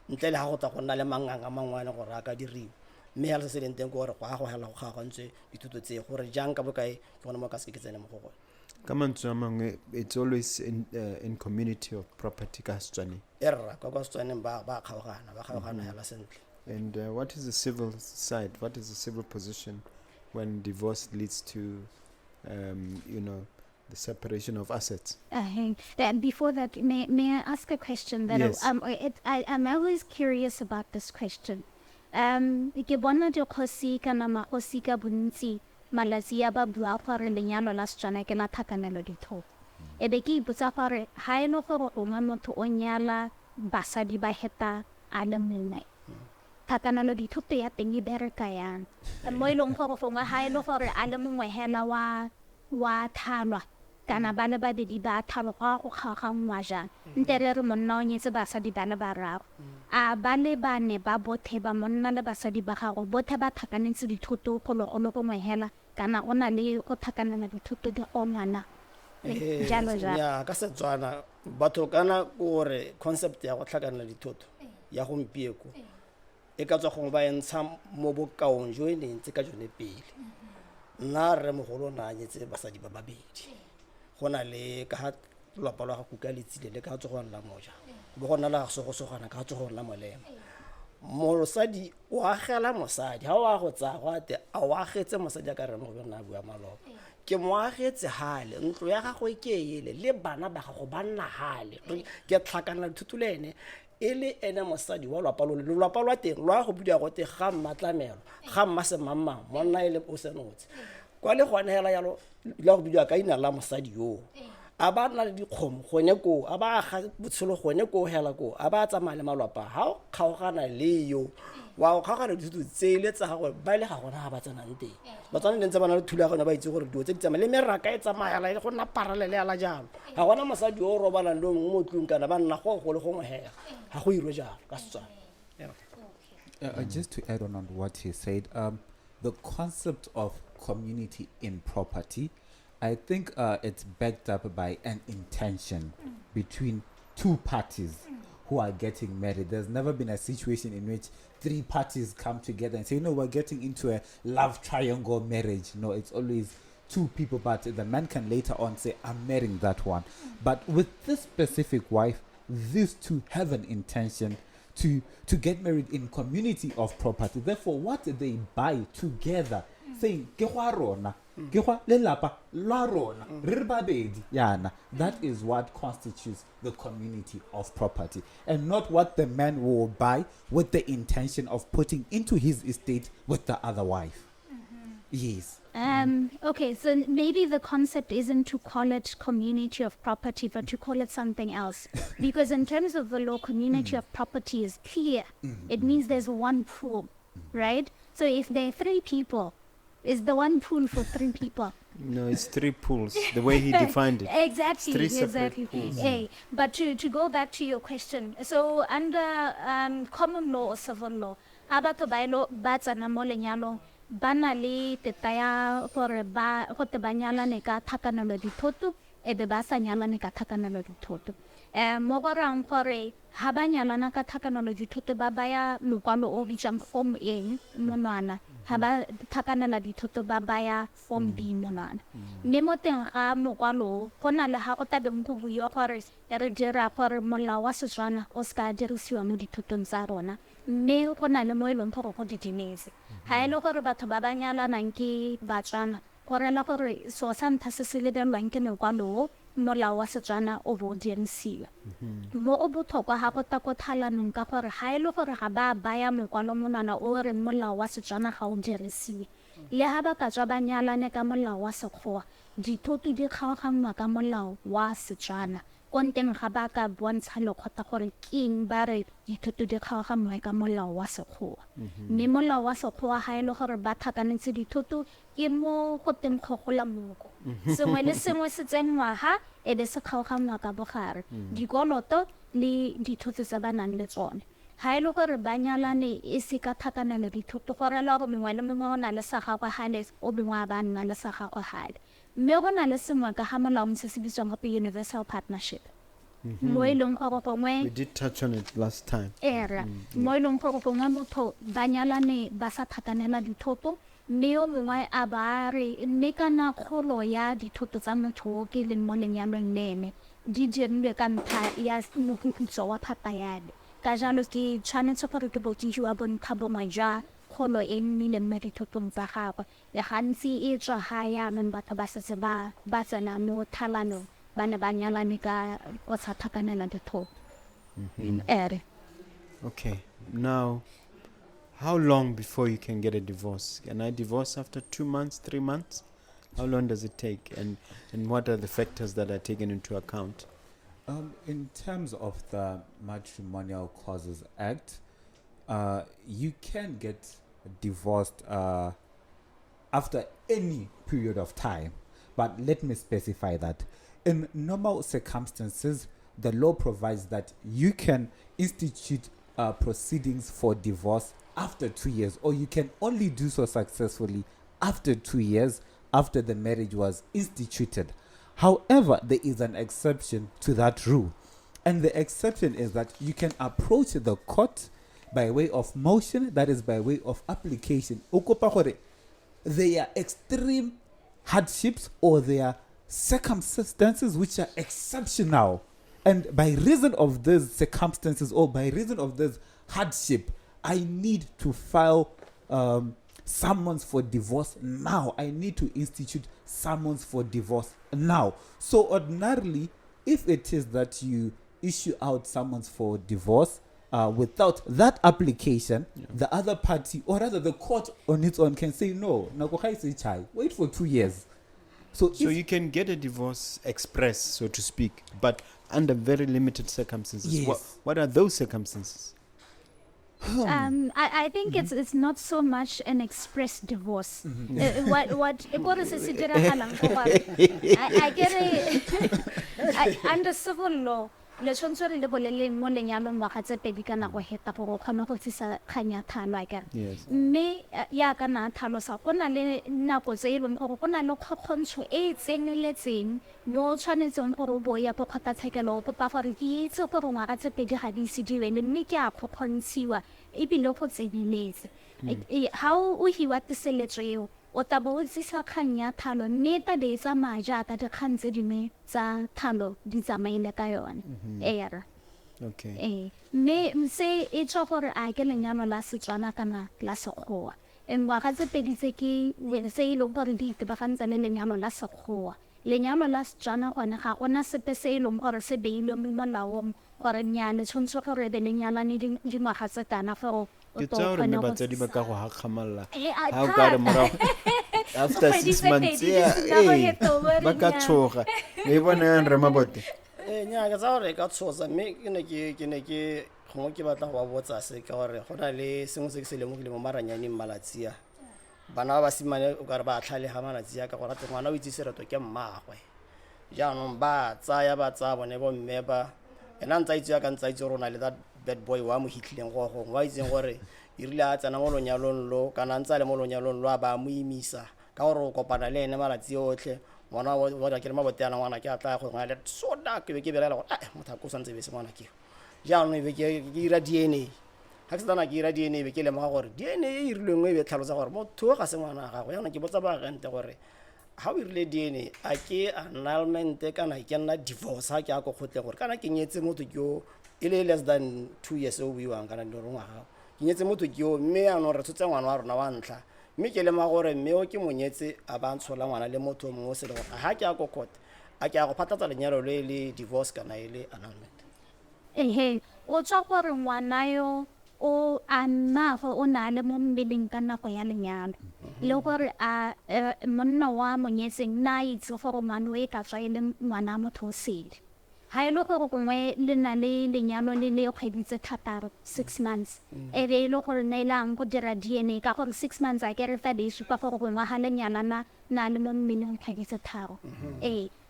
ntle le ga go tla go nna le manganga mangwane gore a ka diriwa mme hela se se leng teng gore go a go hela go kgaogantse dithuto tse gore jang ka bokae ke gone mo ka se ke tsene mo go gone ka mantswe a mangwe it's always in community of property ka Setswaneng erra ka Setswaneng ba kgaogana hela sentle. And what is the civil side, what is the civil position when divorce leads to the separation of assets? Before that, may I ask a question? That Yes. I'm always curious about this question. Ke bona dikgosi kana magosi ka bontsi malatsi a ba bua gore lenyalo la Setswana ke la thakanelo dithoto. E be ke ipotsa gore ha e le gore o nga motho o nyala basadi ba heta a le mongwe thakanelo dithoto ya teng e bereka yang mo e leng gore gongwe ha e le gore a le mongwe hela wa thalwa kana ba le babedi ba thalwa go kgaogangwa jang nte re re monna o nyetse basadi ba le bararo a ba le bane ba bothe ba monna le basadi ba gago bothe ba thakanetse dithoto go lo gongwe hela kana o na le go thakanela dithoto di ngwana jalo ya ka Setswana batho kana gore concept ya go tlhakanela dithoto ya gompieko e ka tswa go ba entsha mo bokaong jo e ntse ka jone pele nna re mogolo na nyetse basadi ba babedi go na le ka ha lapa la go ka letsile le ka tswa go nna moja bo go nna la go sogana ka tswa go nna molema mosadi o agela mosadi ha o a go tsa go ate a o agetse mosadi ka rena go bona bua maloba ke mo agetse hale ntlo ya gago ke ele le bana ba gago ba nna hale ke tlhakana thutulene ele ene mosadi wa lapa lwa teng lwa go budia go te ga mmatlamelo ga mmase mamma monna ele Osenotse kwa le gone hela yalo la go budia ka ina la mosadi yo a ba nna le dikgomo gone ko a ba ga botshelo gone ko hela ko a ba tsamaya le malwapa ha o kgaogana le yo wa o kgaogana dithuto tsele tsa gago ba ile ga gona ga ba tsanang teng ba tsana le ntse ba na le thulagano ba itse gore dio tse di tsamaya le meraka e tsamaya la go nna paralele ya la jalo ga gona mosadi o robalang le mo tlung kana ba nna go le go hela ha go iro jalo ka Setswana. Just to add on what he said, the concept of community in property, I think it's backed up by an intention between two parties who are getting married. There's never been a situation in which three parties come together and say, we're getting into a love triangle marriage. No, it's always two people, but the man can later on say, I'm marrying that one. But with this specific wife, these two have an intention to get married in community of property. Therefore, what they buy together, saying, that is what constitutes the community of property, and not what the man will buy with the intention of putting into his estate with the other wife. Yes. Okay, so maybe the concept isn't to call it community of property, but to call it something else. Because in terms of the law, community of property is clear. It means there's one pool, right? So if there are three people, is the one pool for three people? No, it's three pools, the way he defined it. Exactly, Three separate exactly. pools. Hey, but to go back to your question, so under common law or civil law, abato bailo batsana mo lenyalo bana le tetaya gore ba go te banyala ne ka thakanelo dithoto e be ba sa nyala ne ka thakanelo dithoto mo go rang gore ha ba nyalana ka thakanelo dithoto ba baya lokwalo o bitsang form A monwana ha ba thakanela dithoto ba baya form B monwana mme mo teng ga mokwalo go na le ha o tabe mo go buiwa gore re dira gore molao wa Setswana o ska dirisiwa mo dithotong tsa rona mme go na le mo e leng gore go ditinese ha e le gore batho ba ba nyalanang ke Batswana gore la gore so santha se se lebelwang ke mokwalo molao wa Setswana o bo dirisiwa mo o botlhokwa ga go takothalanong ka gore ha e le gore ga ba baya mokwalo monana o re molao wa Setswana ga o dirisiwe le ha ba ka tswa ba nyalane ka molao wa Sekgowa dithoto di kgaoganngwa ka molao wa Setswana konteng ga ba ka bontsha lekgotla gore keng ba re dithoto di kgaoganngwe ka molao wa sekgowa mme molao wa sekgowa ga e le gore ba tlhakanetse dithoto ke mo go teng kgogola moko sengwe le sengwe se tsenngwaga e be se kgaoganngwa ka bogare dikoloto le dithoto tse ba nang le tsone ga e le gore ba nyalane e se ka tlhakanela dithoto gore le gore mengwe le mengwe o na le sa gagwe gale o bengwe a ba nna le sa gagwe gale mme go na le sengwe ka ga molao se se bitswang gape universal partnership mo e leng gore gongwe We did touch on it last time. era mo e leng gore gongwe motho ba nyalane ba sa tlhakanela dithoto mme o mongwe a ba re mme kana kgolo ya dithoto tsa motho o ke leng mo lenyalong lene di dirilwe ka ntlha ya moputso wa thata yane ka jalo ke tshwanetse gore ke botsiwa bontlha bongwe jwa kgolo e nnileng mo dithotong tsa gagwe le gantsi e tswa ga yaanong batho ba setse ba tsena mo thalanong ba ne ba nyalane ka go sa tlhakanela dithoto ere Okay. Now, how long before you can get a divorce? Can I divorce after 2 months, 3 months? How long does it take? And what are the factors that are taken into account? In terms of the Matrimonial Causes Act, you can get divorced after any period of time. But let me specify that. In normal circumstances, the law provides that you can institute proceedings for divorce after 2 years, or you can only do so successfully after 2 years after the marriage was instituted. However, there is an exception to that rule. And the exception is that you can approach the court by way of motion, that is by way of application. There are extreme hardships or there are circumstances which are exceptional. And by reason of these circumstances or by reason of this hardship, I need to file summons for divorce now. I need to institute summons for divorce now. So ordinarily, if it is that you issue out summons for divorce without that application, the other party, or rather the court on its own, can say, no, wait for 2 years. So you can get a divorce express, so to speak, but under very limited circumstances. Yes. What are those circumstances? I think it's not so much an express divorce. What is I get it. Under civil law, le tshwanetse re le boleleng mo lenyalong ngwaga tse pedi ka nako heta gore o kgone go tsisa kganya thalo a kere mme ya ka na tlhalosa go na le nako tse e leng gore go na le kgokgontsho e tseneletseng yo tshwanetseng gore o boya po kgotlatshekelo o popa gore ke itse gore ngwaga tse pedi ga di ise diwe mme ke a kgokgontshiwa ebile go tseneletse ha o hiwa tiseletso eo o tabo o tsisa kganya thalo mme ta de tsa maja ka dikgang tse dingwe tsa thalo di tsamaile ka yone era Okay. mme se e tswa gore a ke lenyalo la Setswana kana la Sekgowa ngwaga tse pedi tse ke se e leng gore di itebagantse le lenyalo la Sekgowa lenyalo la Setswana gone ga gona sepe se e leng gore se beilwe mo molaong gore nyane tshwanetse gore be lenyalane dingwaga tse kana gore Ke tsa gore ne batsadi ba ka go hakgamalla ha o ka re morago after 6 months ba ka tshoga e bona re mabote nya ka tsa gore ka tshosa mme ke ne ke gongwe ke batla go ba botsa se ka gore go na le sengwe se ke se lemogile mo maranyaneng malatsia bana ba basimane o ka re ba tlhale ga malatsia ka gore ngwana o itse sereto ke mmagwe jaanong ba tsaya bone bo mme ba ena ntsa itse ya ka ntsa itse rona le that bad boy wa mo hitlileng go wa itseng gore irile a tsena mo lonyalong lo kana ntsa le mo lonyalong lo ba mo imisa ka gore o kopana le ene malatsi otlhe ngwana wa ke Maboteana ngwana ke atla go ngale soda ke be ke belela gore motho go santse be se ngwana ke jaanong e be ke ira DNA ha ke tsana ke ira DNA be ke le mo gore DNA e irilweng e be tlhalosa gore motho ga se ngwana ga go yana ke botsa ba gante gore ha o irile DNA a ke annulment kana ke nna divorce ha ke a go khotle gore kana ke nyetse motho ke o ile less than 2 years o buiwang kana ndoro ngwaga ke nyetse motho ke o mme ano re tshotse ngwana wa rona wa ntla mme ke le magore mme o ke monyetse a ba ntshola ngwana le motho mo se le gore ha ke a go khota a ke a go phatatsa lenyalo le divorce kana ile annulment o tswa gore ngwana yo o anna go o na le mo mmeleng ka nako ya lenyalo le gore a monna wa monyetseng na itse gore ngwana e ka tswa ile ngwana motho o sele ha e le gore gongwe le na le lenyalo le le kgwedi tse thataro 6 months e be e le gore ne elang go dira DNA ka gore 6 months a kere fa di supa gore gongwe ha lenyana na le mo mmeleng kgwedi tse tharo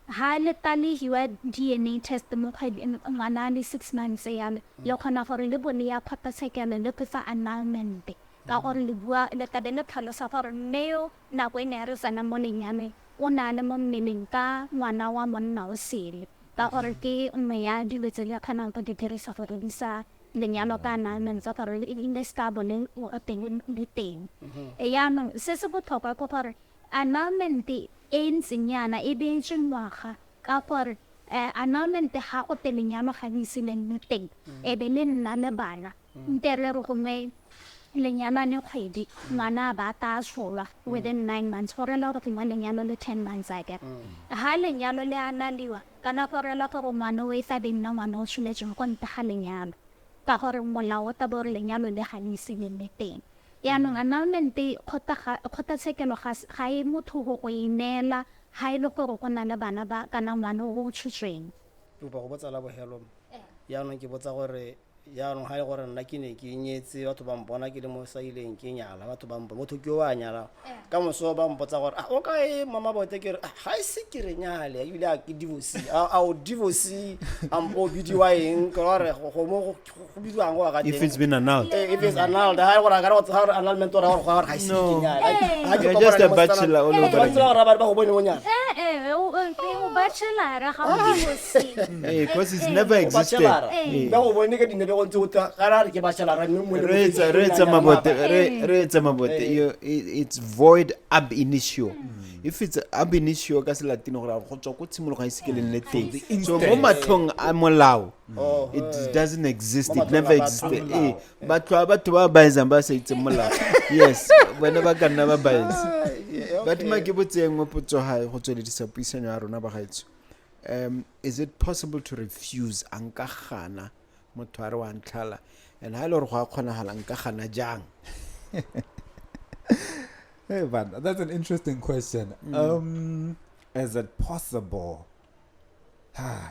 ha le talihiwa DNA test mo ngwana le 6 months yalo le kgona gore le bone ya phapasekele le pfa annulment ka gore le bua le tabe le tlhalosa gore mmeo nako e ne re sana mo lenyame o na le mo mmeleng ka ngwana wa monna o sele ka gore ke mme ya dilo tse le kgonang go di dirisa gore di sa lenyalo ka annulment tsa gore le ska bone o teng le teng yaanong se se botlhokwa ke gore annulment e ntsenyana e beetswe ngwaga ka gore annulment ga go te lenyalo ga di se le teng e be le nna le bana nte re re gongwe lenyalo ne kgwedi ngwana ba ta tsholwa within 9 months gore le gore ngwana lenyalo le 10 months a kere ha lenyalo le analiwa kana gore la gore ngwana o e sa be nna ngwana o tshwanetseng go nta ga lenyalo ka gore molao o tabo re lenyalo le ga le se le teng yaanong annulment kgotlatshekelo ga e motho go inela ha e le gore go na le bana ba kana ngwana o tshutsweng go botsa la bohelo yaanong ke botsa gore yaanong ha e gore nna ke ne ke nyetse batho ba mpona ke le mo saileng ke nyala batho ba motho ke o a nyala ka moso ba mpotsa gore o ka mama bote ke re ha e se ke re nyale ile a ke divorce a o divorce o bidiwa eng ke gore go mo go bidiwa ngo ga if it's been annulled if it's annulled ha e gore ga re ha annulment or ga ga se ke nyala ha ke just a bachelor all over bachelor ba go bone mo nyala o bachelor ga o divorce because it's never existed ba go bone ke dinebe go ntse ga re ke bachelor mme Retsa Mabote it's void ab initio if it's ab initio ka se latino gore go tswa go tshimologa ise ke le nne teng so mo matlhong a molao it doesn't exist it never existed batho ba baetsang ba sa itse molao yes bona ba ka nna ba baetse but ma ke botseng mo potso ha go tsweledisa puisano ya rona ba gaetso is it possible to refuse anka gana motho a re wa ntlhala and ha ile re go a kgonagala nka gana jang Hey man, that's an interesting question. Is it possible?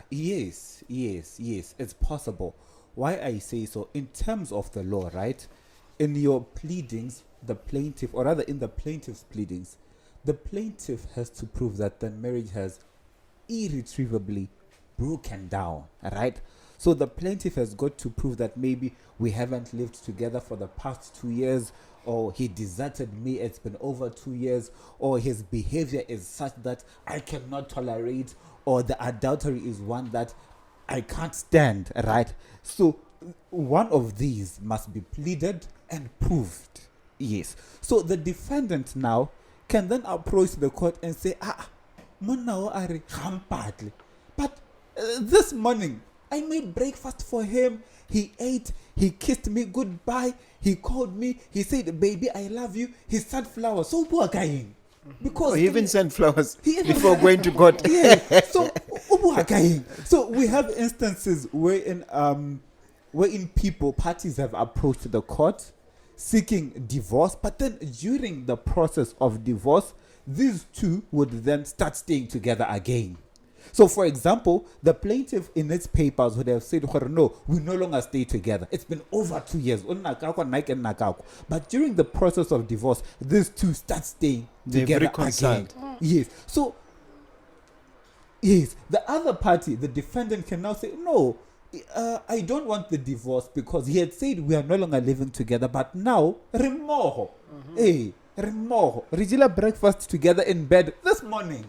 Yes, it's possible. Why I say so, in terms of the law, right? In your pleadings, the plaintiff, or rather in the plaintiff's pleadings, the plaintiff has to prove that the marriage has irretrievably broken down, right? So the plaintiff has got to prove that maybe we haven't lived together for the past 2 years, or he deserted me, it's been over 2 years, or his behavior is such that I cannot tolerate, or the adultery is one that I can't stand, right? So one of these must be pleaded and proved. Yes. So the defendant now can then approach the court and say, but this morning I made breakfast for him. He ate. He kissed me goodbye. He called me. He said, "Baby, I love you." He sent flowers. So poor guy. Because he even sent flowers before going to court. Yeah. So we have instances wherein parties have approached the court seeking divorce, but then during the process of divorce, these two would then start staying together again. So, for example, the plaintiff in its papers would have said, no, we no longer stay together. It's been over 2 years. But during the process of divorce, these two start staying together again. Yes. So, yes, the other party, the defendant, can now say, no, I don't want the divorce because he had said we are no longer living together, but now, Remoho. Regila breakfast together in bed this morning.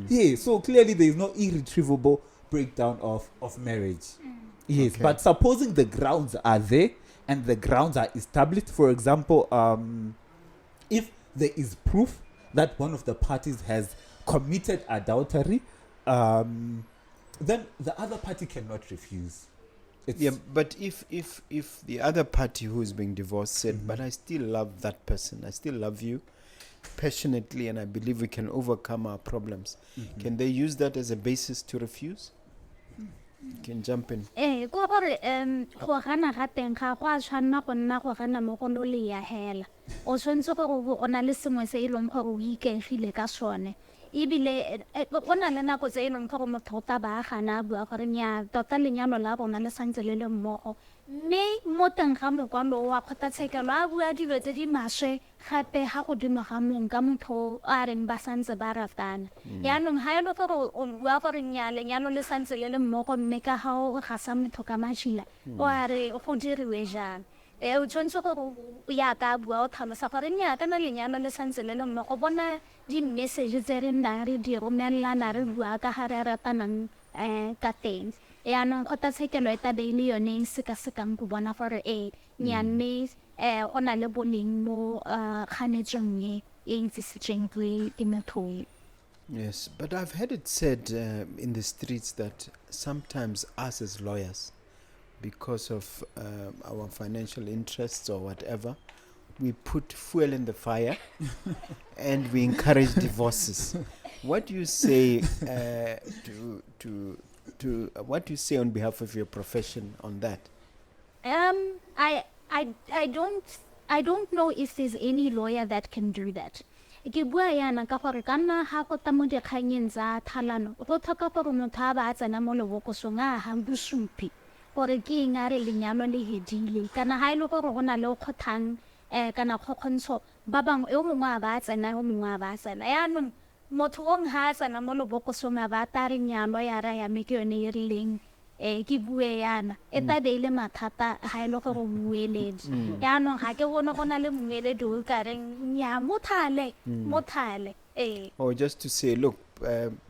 Yeah, so clearly there is no irretrievable breakdown of marriage. Yes, okay. But supposing the grounds are there and the grounds are established, for example, if there is proof that one of the parties has committed adultery, then the other party cannot refuse. But if the other party who is being divorced said, but I still love that person, I still love you passionately, and I believe we can overcome our problems, can they use that as a basis to refuse? Can jump in. Go gore go gana ga teng ga go a tshwanna go nna go gana mo go le ya hela o tshwanetse gore o na le sengwe se e leng gore o ikegile ka sone ebile o na le nako tse e leng gore motho o tla baagana a bua gore nnyaa tota lenyalo la rona le santse le le mmogo mme mo teng ga mokwalo wa kgotlatshekelo a bua dilo tse di maswe gape ga godimo ga mong ka motho a reng ba santse ba ratana yaanong ga e le gore o bua gore nnyaa lenyalo le santse le le mmogo mme ka ga o ga sa motho ka matšhila o a re go diriwe jang o tshwanetse gore o ya ka bua o tlhalosa gore nnyaa kana lenyalo le santse le le mmogo bona di-message tse re nnang re di romelelana re bua ka ga re ratanang ka teng yaanong kgotlatshekelo e tabe e le yone e sekasekang go bona gore nnyaa mme o na le boleng mo kganetsong e ntsisitsweng ke motho. Yes, but I've heard it said in the streets that sometimes us as lawyers, because of our financial interests or whatever, we put fuel in the fire and we encourage divorces. What do you say what do you say on behalf of your profession on that? I don't know if there's any lawyer that can do that. Ke bua yana ka gore kana ha go ta mo dikganyeng tsa thalano go tlhoka gore motho a ba tsena mo lebokosong a ha bosupi gore ke eng a re lenyalo le hedile kana ha ile gore go na le o kgothang kana kgokgontsho ba bangwe o mongwe a ba tsena o mongwe a ba tsena yaanong motho o ha tsena mo lebokosong a ba ta re nyalo ya ra ya me ke yone e rileng ke bue yana e tabe ile mathata ha ile gore o bueledi yaanong ga ke bona go na le moeledi o ka reng nya mothale Or just to say, look,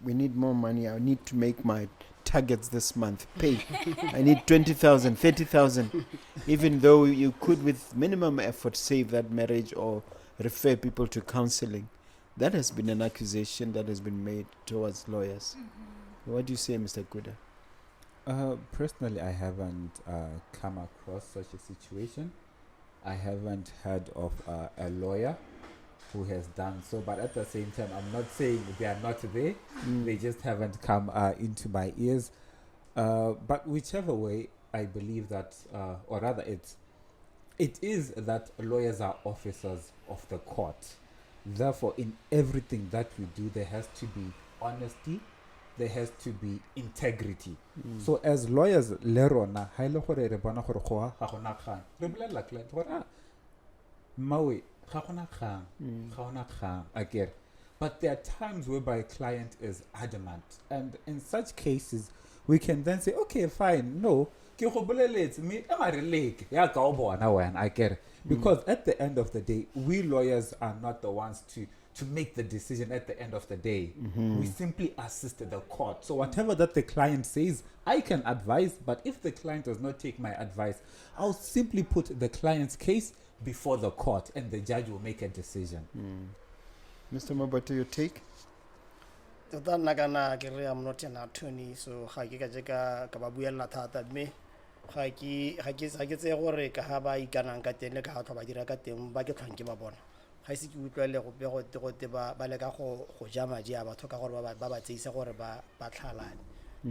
we need more money. I need to make my targets this month. Pay. I need 20,000, 30,000. Even though you could, with minimum effort, save that marriage or refer people to counseling. That has been an accusation that has been made towards lawyers. What do you say, Mr. Kuda? Personally, I haven't come across such a situation. I haven't heard of a lawyer who has done so, but at the same time, I'm not saying they are not there. They just haven't come into my ears. But whichever way, I believe that, or rather, it is that lawyers are officers of the court. Therefore, in everything that we do, there has to be honesty. There has to be integrity. So as lawyers, lerona ha ile gore re bona gore go ga gona kgang re bolela client gore mawe ga gona kgang again. But there are times whereby a client is adamant, and in such cases we can then say, okay, fine, no ke go boleletse me am I relate ya ka o bona wena I get it. Because at the end of the day, we lawyers are not the ones to make the decision at the end of the day. We simply assist the court. So whatever that the client says, I can advise, but if the client does not take my advice, I'll simply put the client's case before the court and the judge will make a decision. Mr. Mabote, your take? I'm not an attorney, so I get a me. I get a work, have I can get the car of a bucket and give a bon. I see you will go to Balagaho, Jama Java, talk about Baba Tisa or Bathalan.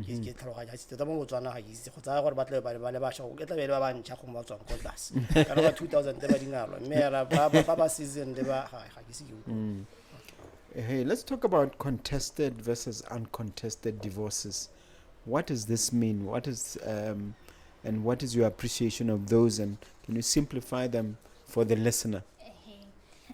He's get to the Botswana, he's Hotar Butler by Balabasho, get a little one Chacumos on Cotlas. About 2,000 Mera Baba season, they were high. I see you. Hey, let's talk about contested versus uncontested divorces. What does this mean? What is and what is your appreciation of those, and can you simplify them for the listener?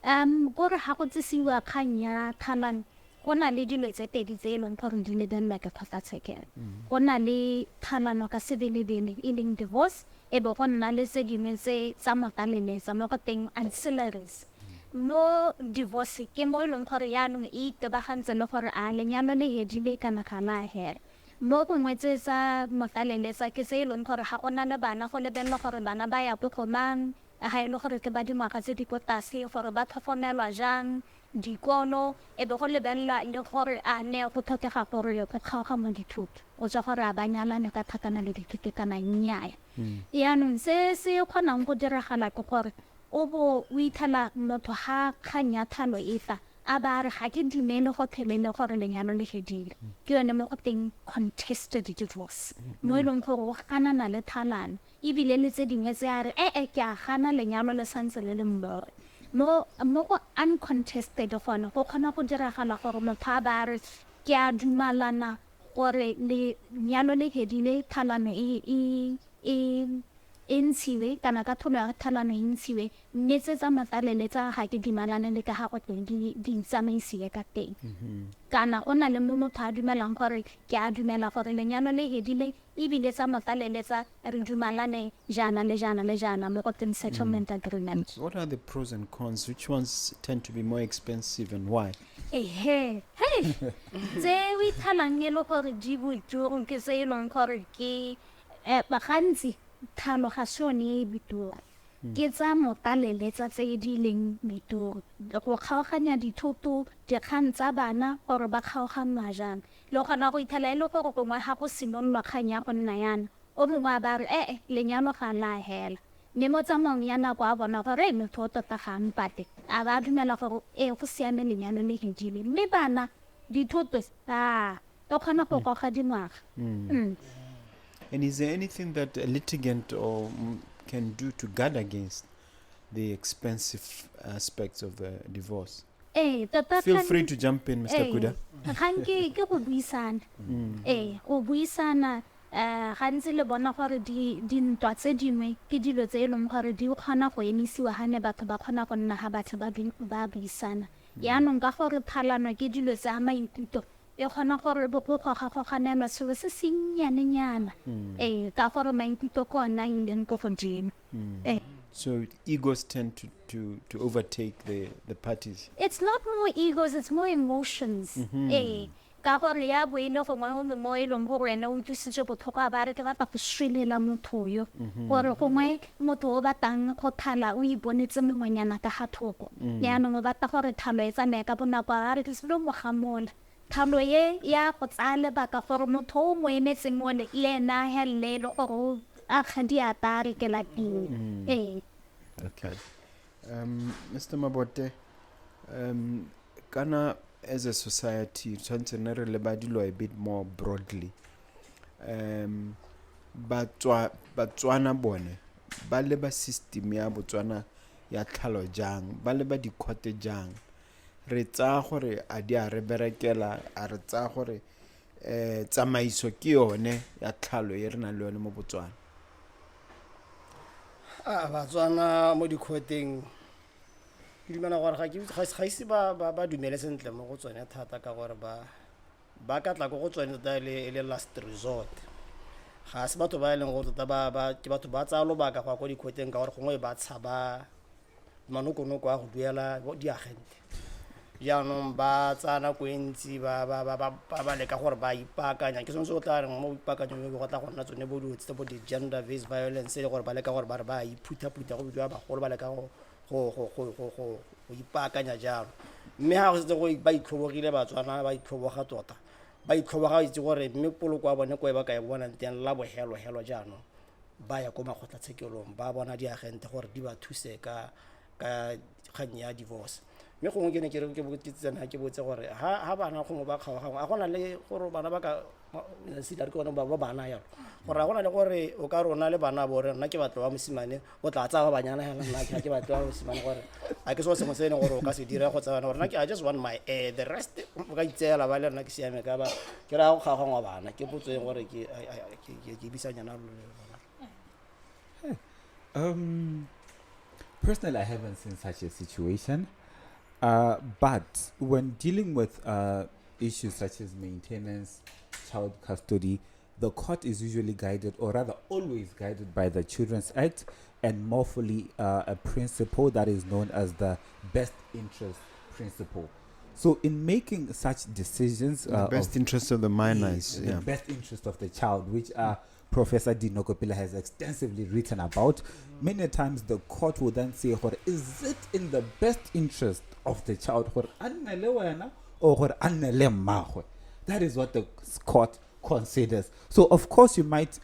Gore ha go tsisiwa khanya thalang go na le dilo tse pedi tse eleng gore di le den like kgotlatshekelo go na le thalano ka sebelebele e leng divorce e be go nna le se dingwe tse tsa makalele tsa mo go teng ancillaries no divorce ke mo eleng gore yaanong e tebagantse le gore a lenyalo le hedile kana kana here mo gongwe tse tsa makalele tsa ke se eleng gore ga gona le bana go lebella gore bana ba ya go mang ha ile gore ke ba dingwaga tse di ko tlase gore ba tlhokomelwa jang dikolo e be go lebella le gore a ne go tlhokega gore yo kgaoga mo dithuto o tsa gore a banyalane ka thakana le dithuto kana nnyaya yaanong se kgonang go diragala ke gore o bo o ithala motho ha kganya thalo efa a ba re ga ke dumele go thelele gore lenyalo le hedile ke yone mo go teng contested divorce mo e leng gore o ganana le thalano ebile le tse dingwe tse a re ke a gana lenyalo le santse le le mmogo mo go uncontested gone go kgona go diragala gore motho a ba re ke a dumalana gore lenyalo le hedile thalano e ntshiwe kana ka tholo ya thalano e ntshiwe mme tse tsa matlaleletsa ga ke dumalane le ka ga go di tsamaisiwe ka teng kana o na le motho a dumelang gore ke a dumela gore lenyalo le hedile ebile tsa matlaleletsa re dumalane jana le jana le jana mo go teng settlement agreement. What are the pros and cons? Which ones tend to be more expensive and why? Hey, tse o ithalang e le gore di boturu ke tse e leng gore ke bagantsi tlhalogasione e bitoro ke tsa motaleletsa tse di leng bitoro go kgaoganya dithoto dikgang tsa bana gore ba kgaoganngwa jang le gona go ithala e le gore gongwe ga go simololwa kgang ya go nna yana o mongwe a ba re lenyalo ga la hela mme mo tsamaong ya nako a bona gore motho o tota ga mpate a ba dumela gore go siame lenyalo le hedile mme bana dithoto e kgona go goga dingwaga. And is there anything that a litigant can do to guard against the expensive aspects of the divorce? Feel free to jump in, Mr. Kuda. Ke go buisana. Go buisana gantsi le bona gore dintwa tse dingwe ke dilo tse e leng gore di kgona go emisiwa ga ne batho ba kgona go nna ga batho ba buisana yaanong ka gore phalano ke dilo tsa maikutlo e kgona gore bogoganelwa selo se sennyanenyana ka gore maikutlo ko ona ileng ko godimo. So egos tend to overtake the parties. It's not more egos, it's more emotions. Ka gore ya bo ile gongwe mo e leng gore wena o utlwisitse botlhokwa ba re ke batla go swilela motho yo gore gongwe motho o batang go thala o ibonetse mengwenyana ka ga thoko yaanong o batla gore thalo e tsamaye ka bonako a re ke selo mogamola thalo ye ya go tsaya lebaka gore motho o mo emetseng mole le ena helele le gore a kgadi a tare ke lapeng. Okay. Mr. Mabote, kana as a society tshwantse ne re leba dilo a bit more broadly. Batswana bone ba leba system ya Botswana ya tlhalo jang ba leba dikhote jang re tsa gore a di a re berekela a re tsa gore tsamaiso ke yone ya tlhalo e re na le yone mo Botswana. Batswana mo dikhoteng ke dimana gore ga ise ba dumele sentle mo go tsone thata ka gore ba ka tla go tsone tota le last resort ga se batho ba e leng gore tota ke batho ba tsaya lobaka go dikhoteng ka gore gongwe ba tshaba manokonoko a go duela diagente jaanong ba tsana ko ntsi ba leka gore ba ipakanya ke sone se go tla reng mo ipakanyong go tla go nna tsone bo dilo bo di-gender based violence le gore ba leka gore ba iphutha-phutha go bidiwa bagolo ba leka go ipakanya jalo mme ga go setse ba itlhobogile Batswana ba itlhoboga tota ba itlhoboga itse gore mme poloko wa bone ko e ba ka e bonang teng la bohelo jaanong ba ya ko makgotlatshekelong ba bona diagente gore di ba thuse ka kgang ya divorce mme gongwe ke ne ke botse gore ha bana gongwe ba kgaogangwe a gona le gore bana ba ka sedari ke bona ba bana yalo gore a gona le gore o ka rona le bana bore nna ke batla wa mosimane o tla tsaya ba banyana hela nna ke batla wa mosimane gore a ke so sengwe se e leng gore o ka se dira go tsaya gore nna I just want my the rest o ka itseela ba le nna ke siame ka ba ke ra go kgaogangwa bana ke potso gore ke bisanyana Personally, I haven't seen such a situation. But when dealing with issues such as maintenance, child custody, the court is usually guided, or rather always guided, by the Children's Act and more fully a principle that is known as the best interest principle. So in making such decisions... the best interest of the minors. The best interest of the child, which Professor Dinokopila has extensively written about. Many times the court will then say, is it in the best interest of the child? That is what the court considers. So of course you might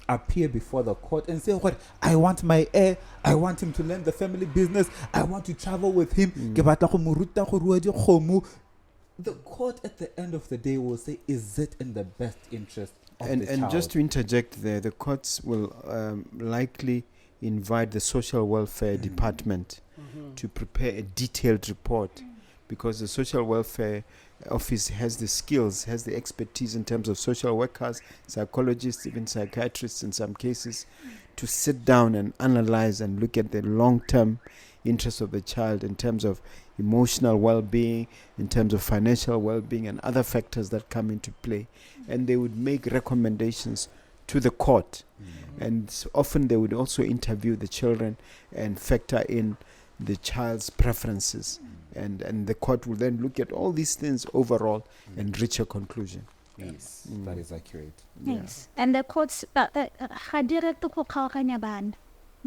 appear before the court and say, I want my heir, I want him to learn the family business, I want to travel with him. The court at the end of the day will say, is it in the best interest of the child? And just to interject there, the courts will likely invite the social welfare department to prepare a detailed report, because the social welfare office has the skills, has the expertise in terms of social workers, psychologists, even psychiatrists in some cases, to sit down and analyze and look at the long-term interests of the child in terms of emotional well-being, in terms of financial well-being, and other factors that come into play. And they would make recommendations to the court. And often they would also interview the children and factor in the child's preferences. And the court will then look at all these things overall and reach a conclusion. Yes, that is accurate. Yes. And the courts, the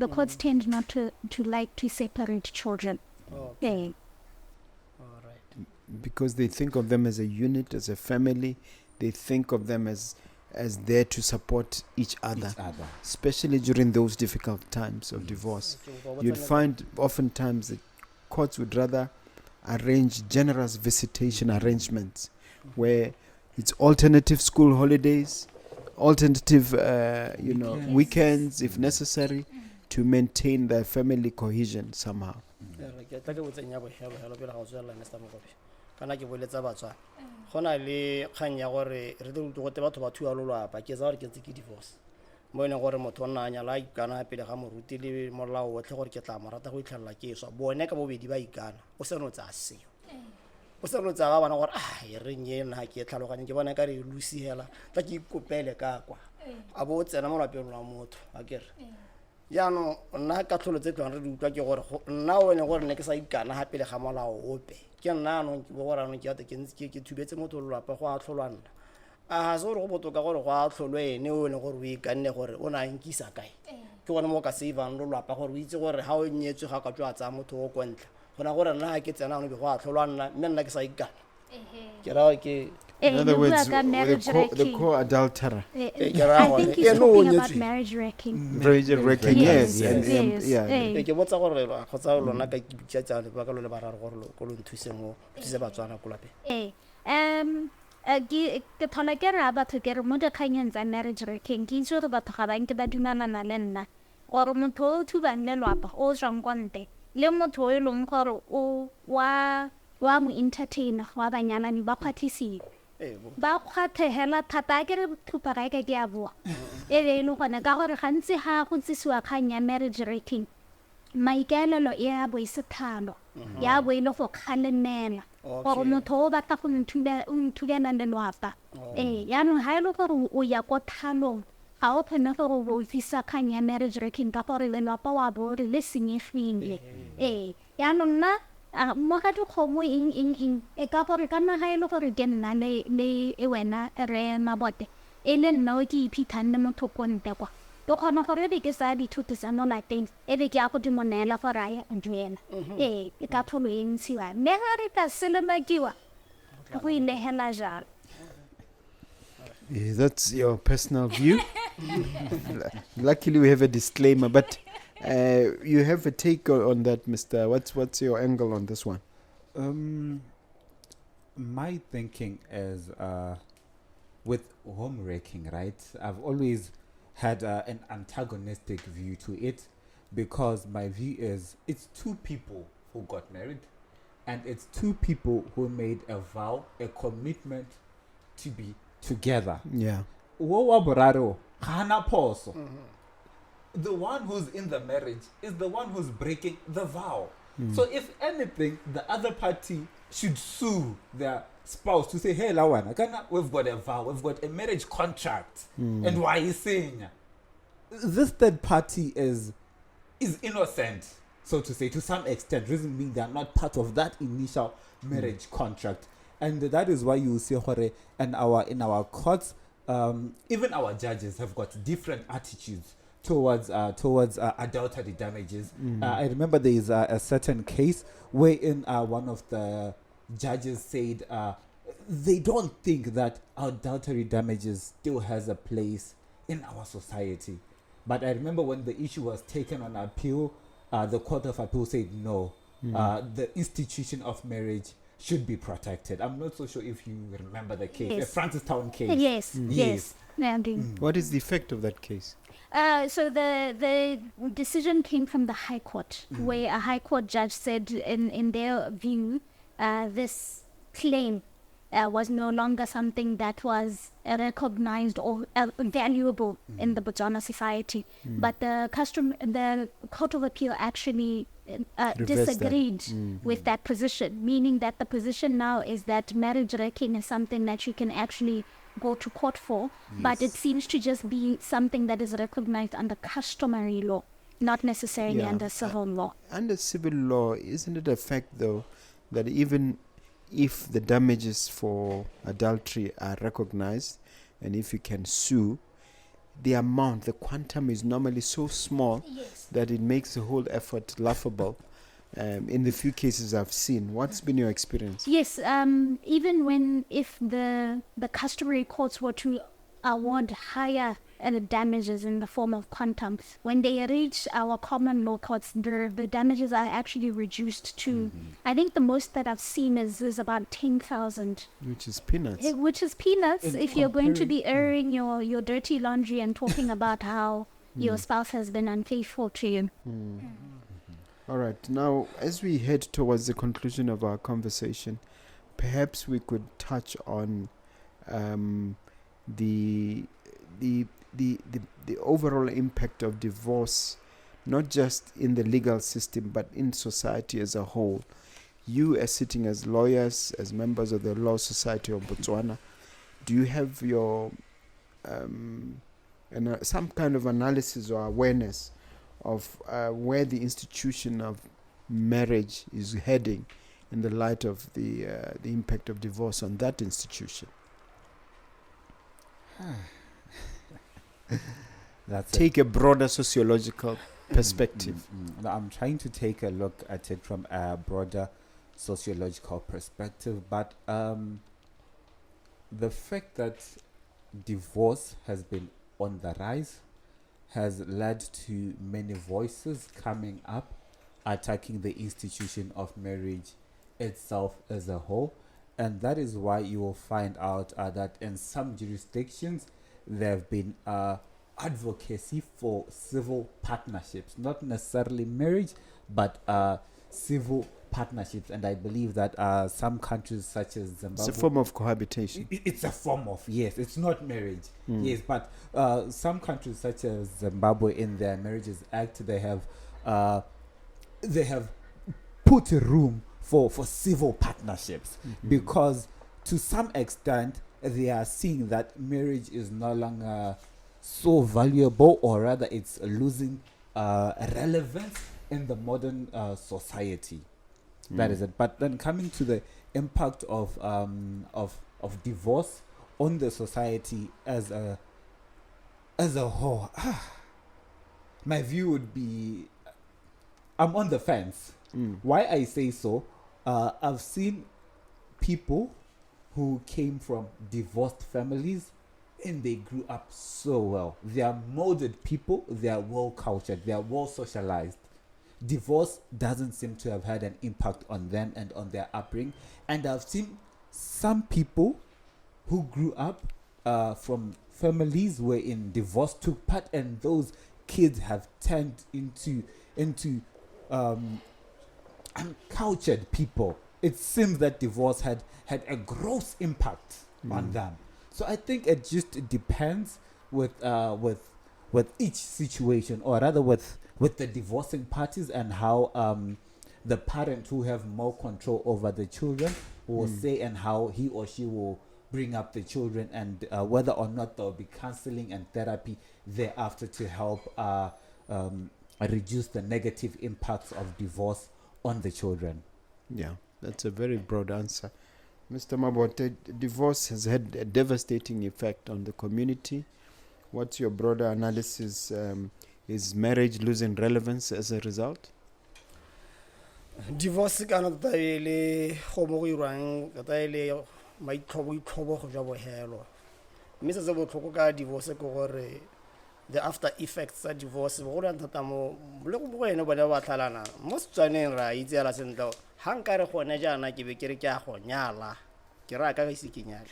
courts tend not to like to separate children. Okay. Yeah. All right. Because they think of them as a unit, as a family. They think of them as there to support each other, especially during those difficult times of divorce. You'd find oftentimes that courts would rather arrange generous visitation arrangements where it's alternative school holidays, alternative weekends if necessary, to maintain their family cohesion somehow. Kana ke boletsa batswa gona le kgang ya gore re tlo gote batho ba thuwa lolapa ke za gore ke tse divorce mo ene gore motho ona anya la ikana pele ga moruti le molao otlhe gore ke tla morata go itlhalla ke swa bone ka bobedi ba ikana o senotse a seo o senotse ga bana gore e re nye nna ke tlhaloganya ke bona ka re lusi hela tla ke ikopele ka kwa a bo tsena mo lapeng la motho a kere no nna ka tlholo tse tlwang re di utlwa ke gore nna o ne gore ne ke sa ikana ha pele ga molao ope ke nna no ke bo rano ke ata ke thubetse motho lolapa go a tlholwana a se gore go botoka gore go a tlholwe ene o ne gore o ikanne gore o na nkisa kae ke gone mo ka savang lolapa gore o itse gore ha o nyetswe ga ka tswa tsa motho o kontla gona gore nna ke tsena no be go a tlholwana mme nna ke sa ikana ke ra ke in other words, the co-adulterer. I think he's talking about marriage wrecking. Marriage wrecking, yes. Ke botsa gore go tsa lona ka ke bitsa le ba ka lo le ba ra gore go lo nthuse mo tse Batswana go lape. Ke thola ke ra batho ke re mo dikganyeng tsa marriage wrecking ke itse gore batho ga ba nke ba dumelana le nna gore motho o thubang le lwapa o jang konte le motho o leng gore o wa mo entertain wa banyana ba kgwathisiwe ba kgwathegela thata ke re thupa ga ke a boa e le gone ka gore gantsi ga go tsisiwa kgang ya marriage wrecking maikaelelo e a bo isethalo ya bo ile go kgalemela gore motho o batla go nthubela le lwapa yaanong ga e le gore o ya ko thalong ga o kgone gore o fisa kgang ya marriage wrecking ka gore le lwapa wa bo re le senyegile yaanong nna mo ga dikgomo eng e ka gore ka nna ga e le gore ke nna le wena re Mabote e le nna o ke iphithang le motho konte kwa ke kgona gore be ke sa dithuto tsa no lateng e be ke a go dimonela for a ya duela e ka tholo e ntshiwa mme ga re ka selemakiwa go ile hela jalo. That's your personal view. Luckily we have a disclaimer, but you have a take on that, Mr. What's your angle on this one? My thinking is with home wrecking, right? I've always had an antagonistic view to it because my view is it's two people who got married and it's two people who made a vow, a commitment to be together. Yeah. The one who's in the marriage is the one who's breaking the vow. So if anything, the other party should sue their spouse to say, hey, Lawana, we've got a vow, we've got a marriage contract. And why is saying this third party is innocent, so to say, to some extent, reason being they are not part of that initial marriage contract. And that is why you see in our courts, even our judges have got different attitudes towards adultery damages. I remember there is a certain case wherein one of the judges said they don't think that adultery damages still has a place in our society. But I remember when the issue was taken on appeal, the Court of Appeal said no, the institution of marriage should be protected. I'm not so sure if you remember the case, the Francistown case. Yes. What is the effect of that case? So the decision came from the High Court, where a High Court judge said, in their view, this claim was no longer something that was recognized or valuable in the Botswana society. But the Court of Appeal actually disagreed with that position, meaning that the position now is that marriage wrecking is something that you can actually go to court for, but it seems to just be something that is recognized under customary law, not necessarily under civil law. Under civil law, isn't it a fact though that even if the damages for adultery are recognized and if you can sue, the amount, the quantum is normally so small that it makes the whole effort laughable? In the few cases I've seen, what's been your experience? Yes, even if the customary courts were to award higher damages in the form of quantum, when they reach our common law courts, the damages are actually reduced to, I think the most that I've seen is about 10,000. Which is peanuts. Which is peanuts if you're going to be airing your dirty laundry and talking about how your spouse has been unfaithful to you. All right. Now, as we head towards the conclusion of our conversation, perhaps we could touch on the overall impact of divorce, not just in the legal system, but in society as a whole. You, as sitting as lawyers, as members of the Law Society of Botswana, do you have your some kind of analysis or awareness of where the institution of marriage is heading in the light of the impact of divorce on that institution? Take a broader sociological perspective. I'm trying to take a look at it from a broader sociological perspective, but the fact that divorce has been on the rise has led to many voices coming up attacking the institution of marriage itself as a whole, and that is why you will find out that in some jurisdictions there have been advocacy for civil partnerships, not necessarily marriage, but civil partnerships. And I believe that some countries such as Zimbabwe, it's a form of cohabitation. It's a form of, yes, it's not marriage, yes, but some countries such as Zimbabwe, in their Marriages Act, they have put room for civil partnerships, because to some extent they are seeing that marriage is no longer so valuable, or rather it's losing relevance in the modern society. That is it. But then coming to the impact of divorce on the society as a whole, my view would be, I'm on the fence. Why I say so, I've seen people who came from divorced families and they grew up so well. They are molded people, they are well cultured, they are well socialized. Divorce doesn't seem to have had an impact on them and on their upbringing. And I've seen some people who grew up from families wherein divorce took part, and those kids have turned into uncultured people. It seems that divorce had a gross impact on them. So I think it just depends with each situation, or rather with the divorcing parties, and how the parent who have more control over the children will say, and how he or she will bring up the children, and whether or not there will be counseling and therapy thereafter to help reduce the negative impacts of divorce on the children. Yeah, that's a very broad answer. Mr. Mabote, divorce has had a devastating effect on the community. What's your broader analysis? Is marriage losing relevance as a result? Divorce kana taile khomo go irang ka taile mai khobo go ja bo helo. Mme se bo tlhoko ka divorce go gore the after effects of divorce go ranta tamo le go boena ba ba tlhalana mo tswaneng ra itse ala sentlo hang ka re gone jana ke be ke re ke a go nyala ke ra ka se ke nyala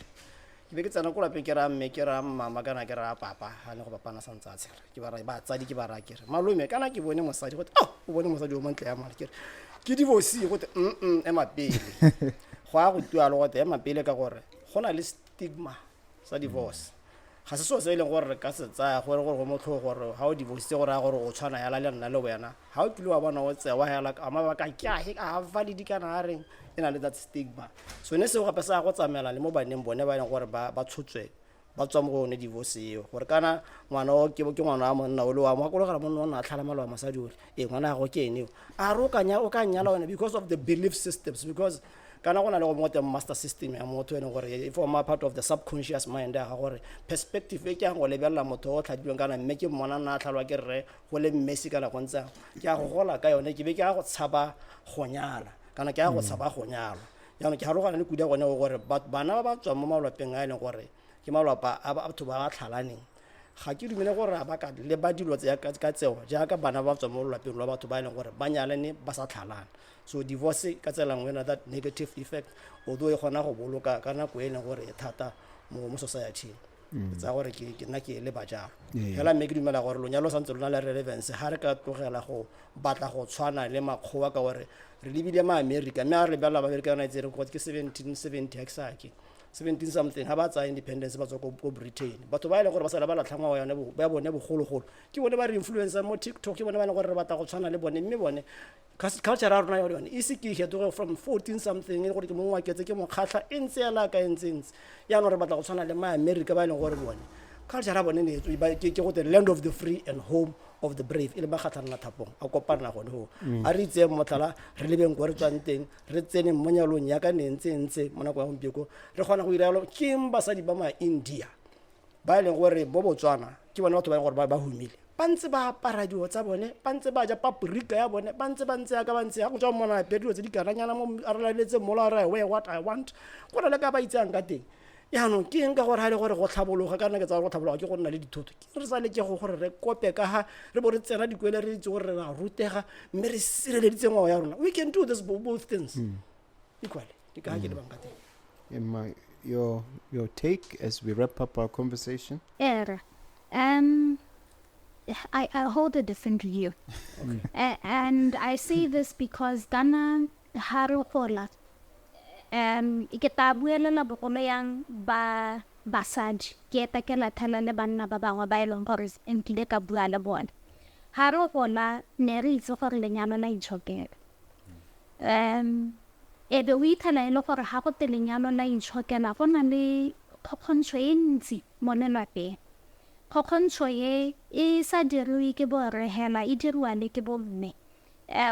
ke be ke tsena ko lapeng ke ra mme ke ra mama kana ke ra papa ha ne go bapana sa ntse a tshela ke ba tsadi ke ba ra ke re malome kana ke bone mosadi go o bone mosadi o montle ya mala ke divorce go ema pele go a go tua lo go ema pele ka gore go na le stigma sa divorce ga se so se ile gore ka se tsaya gore go motlho gore ha o divorce gore a gore o tshwana ya la le nna le wena ha o tlile wa bona o tsewa ya la ka mabaka ke a valid kana a reng ena le that stigma so ne se go gape sa go tsamela le mo baneng bone ba ile gore ba tshotswe ba tswa mo go ne divorce eo gore kana ngwana o ke ngwana wa monna o le wa mo go gore monna o na tlhala malwa masadi ore ngwana go ke ene a ro ka nyala wena because of the belief systems because kana go na le go mo master system ya motho ene gore e forma part of the subconscious mind ya gore perspective e ke go lebella motho o tlhadilweng kana mme ke mmona na tlhalwa ke rre go le mmesi kana go ntsa ke a go gola ka yone ke be ke a go tshaba go nyala kana ke a go tshaba go nyala ya ke harogana le kuda gone gore bana ba tswa mo malapeng a ene gore ke malapa a batho ba tlhalaneng ga ke dumele gore ba ka le ba dilo tse ka tseo jaaka bana ba tswa mo lapeng lwa batho ba ile gore ba nyalane ba sa tlhalana so divorce ka tsela ngwe na that negative effect although e gona go boloka kana go ene gore e thata mo society tsa gore ke nna ke le ba jalo hela mme ke dumela gore lo nyalo santse lona le relevance ha re ka tlogela go batla go tshwana le makgowa ka gore re lebile ma America mme a re bela ba America na itse re go ke 1770 haxaki 17 something ha ba tsa independence ba tswa ko Britain batho ba ile gore ba sala ba latlhangwa yone ba bone bogologolo ke bone ba re influencer mo TikTok ke bone ba gore re batla go tshwana le bone mme bone culture ya rona yone e se ke hetoge from 14 something e gore ke mongwa ketse ke mokgatla e ntse ya la ka entsense ya no re batla go tshwana le ma America ba ile gore bone culture ya bone ne ke go the land of the free and home of the brave ile ba kgatlana thapong a kopana gone ho a re itse motlhala re lebeng go re tswang teng re tsene mo nyalong ya ka nentse mona kwa gompieko re gona go ira lo ke mbasadi ba ma India ba ile gore bo Botswana ke bona batho ba gore ba humile ba ntse ba apara dio tsa bone ba ntse ba ja paprika ya bone ba ntse ya ka ba ntse ya go tswa mona pedilo tse di karanyana mo a re letse mola ra we what I want go na le ka ba itsang ka teng ya no ke enka gore ha le gore go tlhabologa kana ke tsa go tlhabologa ke go nna le dithoto ke re sa le ke go gore re kope ka ha re bo re tsena dikwele re itse gore ra rutega mme re sireleditse ngwa ya rona we can do this both things equally ke ka ke le banka teng your take as we wrap up our conversation I hold a different view and I say this because Dana Harukola ke tabuelela bogolo yang ba basadi ke ta ke la thala le banna ba bangwe ba ileng gore nkile ka bua le bona ha re gola ne re itse gore lenyalo la itshokela e be o ithala ile gore ha go te lenyalo la itshokela go na le kgokgontsho e ntsi mo lelapeng kgokgontsho e sa dirwe ke borre hela e dirwa le ke bomme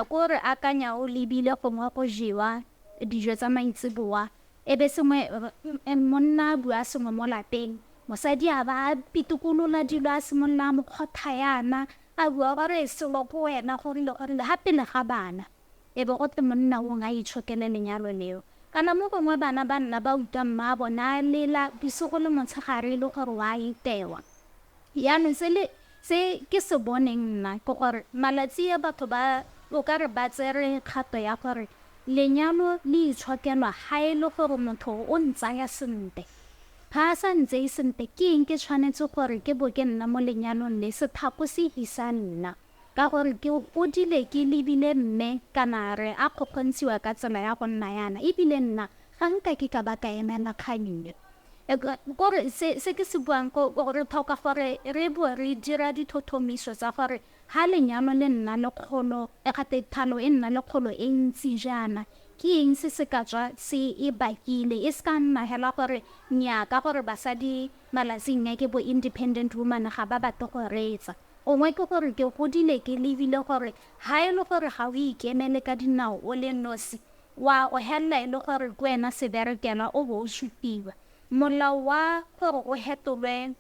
gore akanya o lebile go ngwa go jiwa dijo tsa maitseboa e be sengwe monna bua sengwe mo lapeng mosadi a ba pitukolola dilo a simolla mo kgothayana a bua gore selo go wena gore le gore hape le ga bana e be go te monna o nga itshokele lenyalo leo kana mo gongwe bana ba nna ba uta mma bona lela bisigo le motshegare le gore wa itewa yaanong se ke se boneng nna ke gore malatsi a batho ba o ka re ba tsere kgato ya gore lenyalo le itshokelwa ha e le gore motho o ntsaya sente ha sa ntse e sente ke eng ke tshwanetse gore ke bo ke nna mo lenyalong le se thako se hisa nna ka gore ke godile ke lebile mme kana re a kgokgontshiwa ka tsela ya go nna yana ebile nna ga nka ke ka ba ka emela kgannyo gore se ke se buang gore tlhoka gore re bo re dira dithothomiso tsa gore ha lenyalo le nna le kgolo gate thalo e nna le kgolo e ntsi jana ke eng se ka tswa se e bakile e ska nna hela gore nya ka gore basadi malatsing ya ke bo independent woman ga ba batla go reetsa o ngwe ke gore ke godile ke lebile gore ha e le gore ga o ikemele ka dinao o le nosi wa o hella e le gore kwena se berekela o bo shutiwa molao wa gore go hetolwe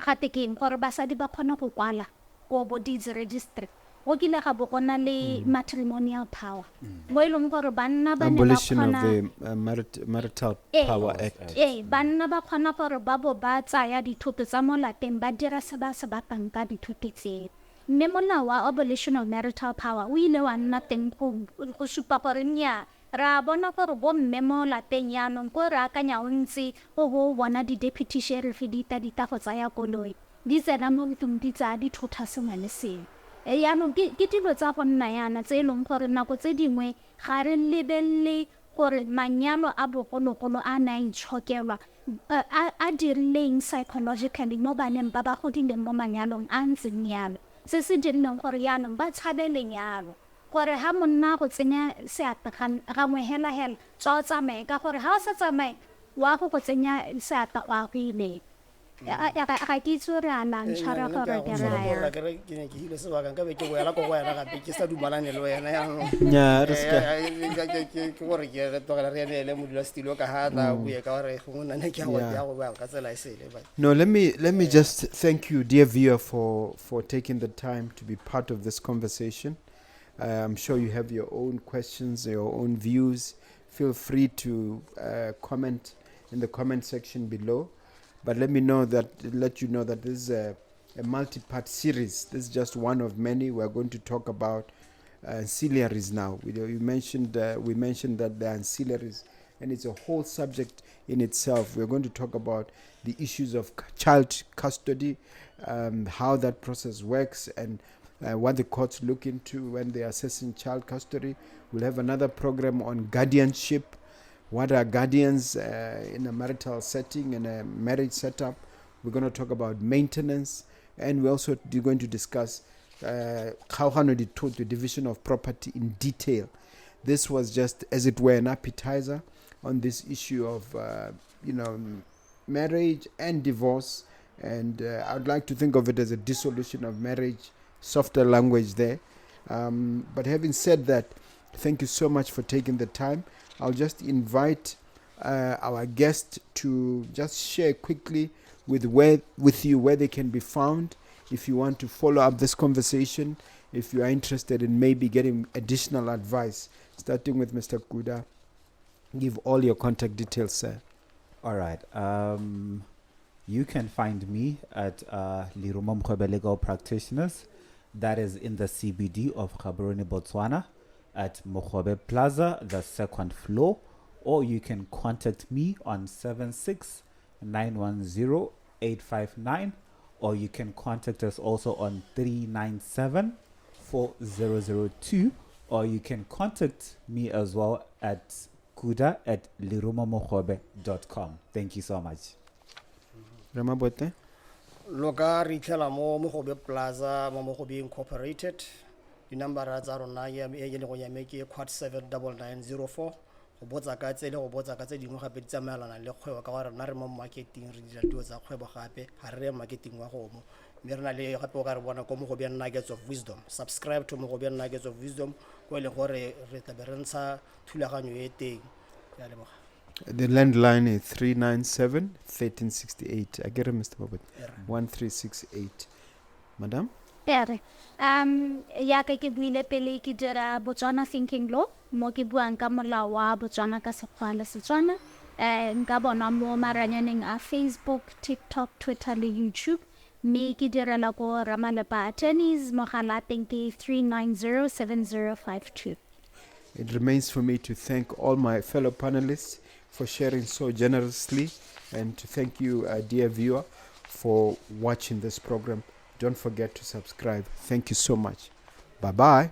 gate ke gore basadi ba kgona go kwala go bo deeds registry go kile ga bo gona le matrimonial power mo ileng gore banna ba ne ba abolition of the marital power act banna ba kgona gore ba bo ba tsaya dithoto tsa mo lapeng ba dira se ba se batlang ka dithoto tse mme molao wa abolition of marital power o ile wa nna teng go supa gore nya ra bona gore bo mme mo lapeng yaanong ko re akanya o ntse o bo bona di-deputy sheriff di go tsaya koloi di tsena mo ntlong di tsaya di thotha sengwe le sengwe yaanong ke dilo tsa go nna yana tse e leng gore nako tse dingwe ga re lebelele gore manyalo a bogologolo a na itshokelwa a dirileng psychologically mo baneng ba ba godileng mo manyalong a ntseng yalo se se dirileng gore yaanong ba tshabele lenyalo gore ha monna go tsenya seatla gangwe hela tswa o tsamaye ka gore ha o sa tsamaye wa go tsenya seatla wa go ile ga ke itse re a lantshwara gore ke raya ke ne ke hile sebaka nka be ke boela ko go wena gape ke sa dumalane le wena yaanong ke gore ke re tlogela re ene ele modulasetilo ka ha tla buye ka gore gongwe nane ke ya go bang ka tsela e sele. No, let me just thank you, dear viewer, for taking the time to be part of this conversation. I'm sure you have your own questions, your own views. Feel free to comment in the comment section below. But let you know that this is a multi-part series. This is just one of many. We're going to talk about ancillaries now. We mentioned that the ancillaries, and it's a whole subject in itself. We're going to talk about the issues of child custody, how that process works, and what the courts look into when they're assessing child custody. We'll have another program on guardianship. What are guardians in a marital setting, in a marriage setup? We're going to talk about maintenance, and we're also going to discuss the division of property in detail. This was just, as it were, an appetizer on this issue of marriage and divorce, and I'd like to think of it as a dissolution of marriage, softer language there. But having said that, thank you so much for taking the time. I'll just invite our guest to just share quickly with you where they can be found if you want to follow up this conversation, if you are interested in maybe getting additional advice, starting with Mr. Kuda. Give all your contact details, sir. All right. You can find me at Lerumo Mogobe Legal Practitioners. That is in the CBD of Gaborone, Botswana, at Mogobe Plaza, the second floor, or you can contact me on 76910859, or you can contact us also on 3974002, or you can contact me as well at kuda@lerumomogobe.com. Thank you so much. Ramabote? Loka ritlela mo Mogobe Plaza, mo Mogobe Incorporated. The number is rona ya go ya make quad 79904 go botsa ka tsele go botsa ka tse dingwe gape di tsamaelana le kgwebo ka gore rena re mo marketing re dira dio tsa kgwebo gape ga re marketing wa go mo mme rena le gape o ka re bona ko mo go bia nuggets of wisdom. Subscribe to mo go bia nuggets of wisdom go le gore re tla be re ntsha thulaganyo e teng ya leboga. The landline is 397-1368. I get it, Mr. Bobet. 1368. Madam? ya ka ke buile pele ke dira Botswana thinking law mo ke buang ka molao wa Botswana ka Sekgowa le Setswana nka bona mo maranyaneng a Facebook, TikTok, Twitter le YouTube mme ke direla ko Ramalepa Attorneys mogala teng ke 3907052. It remains for me to thank all my fellow panelists for sharing so generously, and to thank you, dear viewer, for watching this program. Don't forget to subscribe. Thank you so much. Bye-bye.